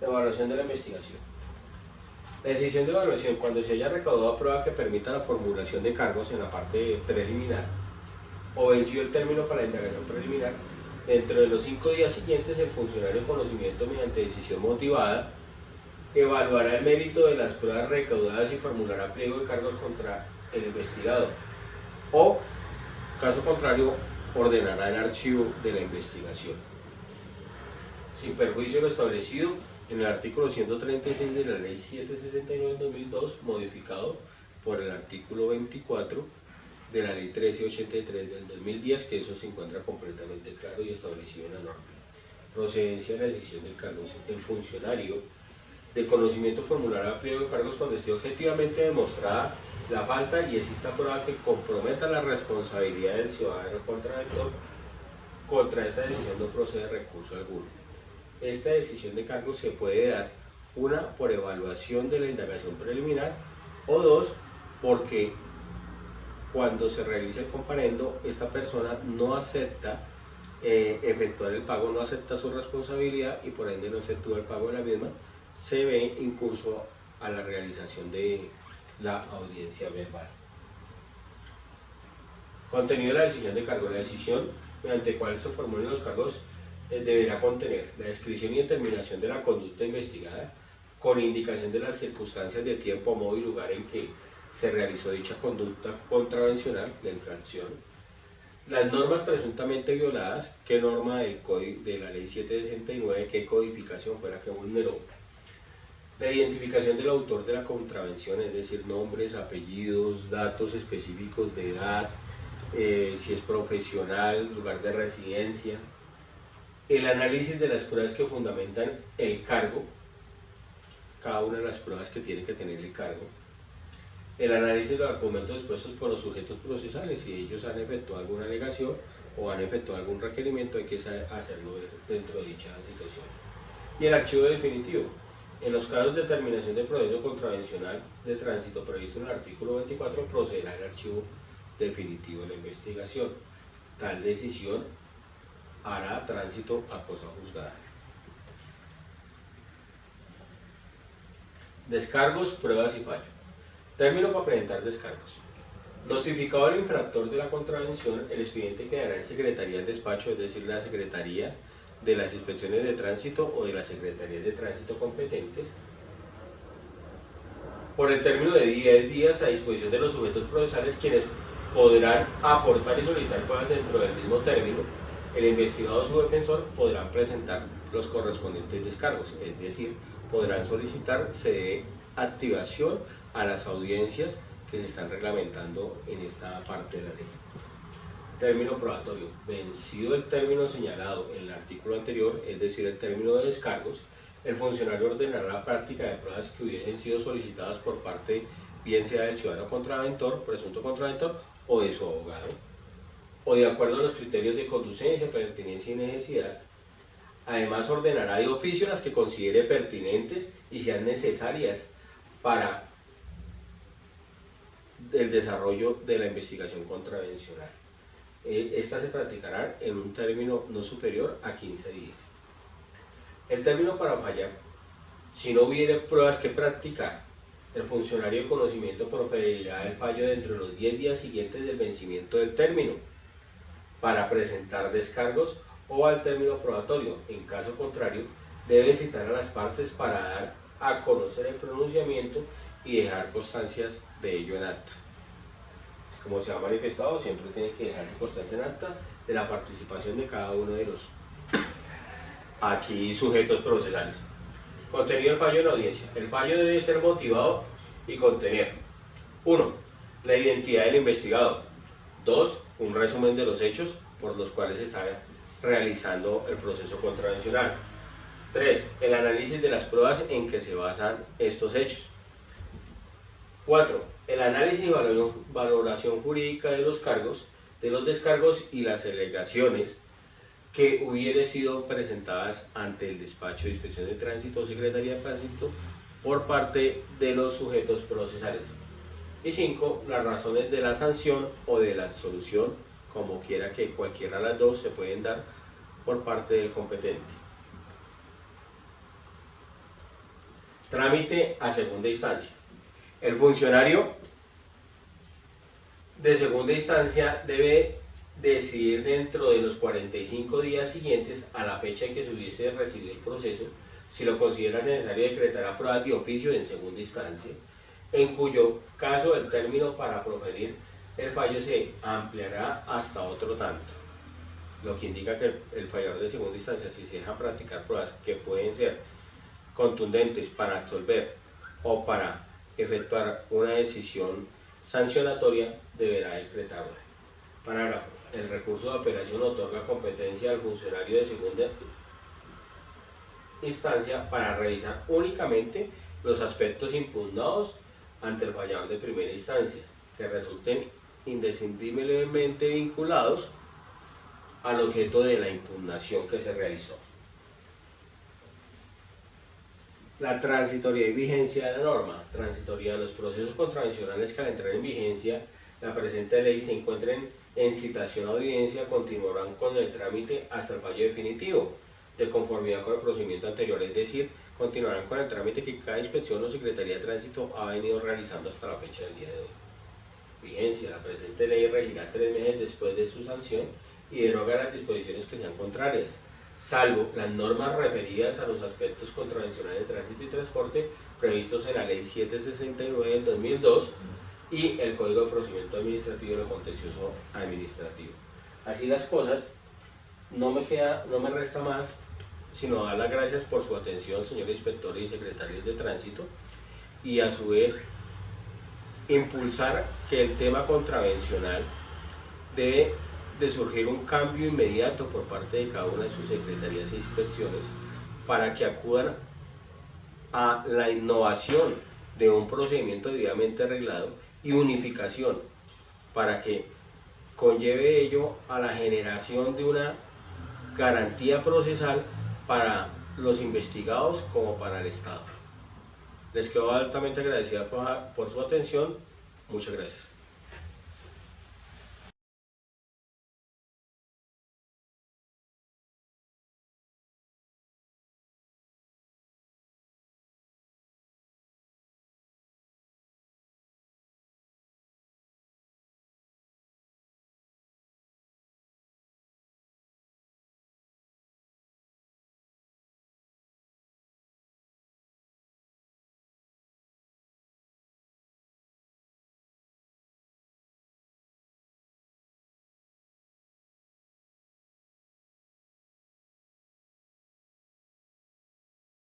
Evaluación de la investigación. La decisión de evaluación, cuando se haya recaudado prueba que permita la formulación de cargos en la parte preliminar o vencido el término para la indagación preliminar, dentro de los 5 días siguientes, el funcionario de conocimiento, mediante decisión motivada, evaluará el mérito de las pruebas recaudadas y formulará pliego de cargos contra el investigado, o, caso contrario, ordenará el archivo de la investigación, sin perjuicio de lo establecido en el artículo 136 de la Ley 769/2002, modificado por el artículo 24 de la ley 1383 del 2010, que eso se encuentra completamente claro y establecido en la norma. Procedencia de la decisión del cargo. El funcionario de conocimiento formulará pliego de cargos cuando esté objetivamente demostrada la falta y exista prueba que comprometa la responsabilidad del ciudadano contraventor. Contra esta decisión no procede recurso alguno. Esta decisión de cargos se puede dar, una, por evaluación de la indagación preliminar, o dos, porque cuando se realiza el comparendo, esta persona no acepta efectuar el pago, no acepta su responsabilidad y por ende no efectúa el pago de la misma, se ve incurso a la realización de la audiencia verbal. Contenido de la decisión de cargo. La decisión mediante cual se formulen los cargos deberá contener la descripción y determinación de la conducta investigada, con indicación de las circunstancias de tiempo, modo y lugar en que se realizó dicha conducta contravencional, la infracción, las normas presuntamente violadas, qué norma de la ley 769, qué codificación fue la que vulneró, la identificación del autor de la contravención, es decir, nombres, apellidos, datos específicos de edad, si es profesional, lugar de residencia, el análisis de las pruebas que fundamentan el cargo, cada una de las pruebas que tiene que tener el cargo, el análisis de los argumentos expuestos por los sujetos procesales, si ellos han efectuado alguna alegación o han efectuado algún requerimiento, hay que hacerlo dentro de dicha situación. Y el archivo definitivo. En los casos de terminación del proceso contravencional de tránsito previsto en el artículo 24, procederá el archivo definitivo de la investigación. Tal decisión hará tránsito a cosa juzgada. Descargos, pruebas y fallo. Término para presentar descargos. Notificado el infractor de la contravención, el expediente quedará en Secretaría del Despacho, es decir, la Secretaría de las Inspecciones de Tránsito o de las Secretarías de Tránsito competentes, por el término de 10 días a disposición de los sujetos procesales, quienes podrán aportar y solicitar pruebas dentro del mismo término. El investigado o su defensor podrán presentar los correspondientes descargos, es decir, podrán solicitar activación a las audiencias que se están reglamentando en esta parte de la ley. Término probatorio. Vencido el término señalado en el artículo anterior, es decir, el término de descargos, el funcionario ordenará la práctica de pruebas que hubiesen sido solicitadas por parte, bien sea del ciudadano contraventor, presunto contraventor, o de su abogado, o de acuerdo a los criterios de conducencia, pertinencia y necesidad. Además, ordenará de oficio las que considere pertinentes y sean necesarias para el desarrollo de la investigación contravencional. Estas se practicarán en un término no superior a 15 días. El término para fallar. Si no hubiere pruebas que practicar, el funcionario de conocimiento proferirá el fallo dentro de los 10 días siguientes del vencimiento del término para presentar descargos o al término probatorio. En caso contrario, debe citar a las partes para dar a conocer el pronunciamiento y dejar constancias de ello en acta. Como se ha manifestado, siempre tiene que dejarse constancia en acta de la participación de cada uno de los aquí sujetos procesales. Contenido del fallo en audiencia. El fallo debe ser motivado y contener: 1. La identidad del investigado. 2. Un resumen de los hechos por los cuales se está realizando el proceso contravencional. 3. El análisis de las pruebas en que se basan estos hechos. 4. El análisis y valoración jurídica de los cargos, de los descargos y las alegaciones que hubieran sido presentadas ante el despacho de inspección de tránsito o Secretaría de Tránsito por parte de los sujetos procesales. Y 5. Las razones de la sanción o de la absolución, como quiera que cualquiera de las dos se pueden dar por parte del competente. Trámite a segunda instancia. El funcionario de segunda instancia debe decidir dentro de los 45 días siguientes a la fecha en que se hubiese recibido el proceso, si lo considera necesario, decretar pruebas de oficio en segunda instancia, en cuyo caso el término para proferir el fallo se ampliará hasta otro tanto, lo que indica que el fallador de segunda instancia, si se deja practicar pruebas que pueden ser contundentes para absolver o para efectuar una decisión sancionatoria deberá decretarla. Parágrafo. El recurso de apelación otorga competencia al funcionario de segunda instancia para revisar únicamente los aspectos impugnados ante el fallador de primera instancia, que resulten indescindiblemente vinculados al objeto de la impugnación que se realizó. La transitoriedad y vigencia de la norma. Transitoría de los procesos contravencionales que al entrar en vigencia la presente ley se encuentren en citación a audiencia continuarán con el trámite hasta el fallo definitivo, de conformidad con el procedimiento anterior, es decir, continuarán con el trámite que cada inspección o Secretaría de Tránsito ha venido realizando hasta la fecha del día de hoy. Vigencia. La presente ley regirá 3 meses después de su sanción y deroga las disposiciones que sean contrarias, salvo las normas referidas a los aspectos contravencionales de tránsito y transporte previstos en la Ley 769 del 2002 y el Código de Procedimiento Administrativo y lo Contencioso Administrativo. Así las cosas, no me resta más sino dar las gracias por su atención, señores inspectores y secretarios de tránsito, y a su vez impulsar que el tema contravencional debe de surgir un cambio inmediato por parte de cada una de sus secretarías e inspecciones para que acudan a la innovación de un procedimiento debidamente arreglado y unificación para que conlleve ello a la generación de una garantía procesal para los investigados como para el Estado. Les quedo altamente agradecida por su atención. Muchas gracias.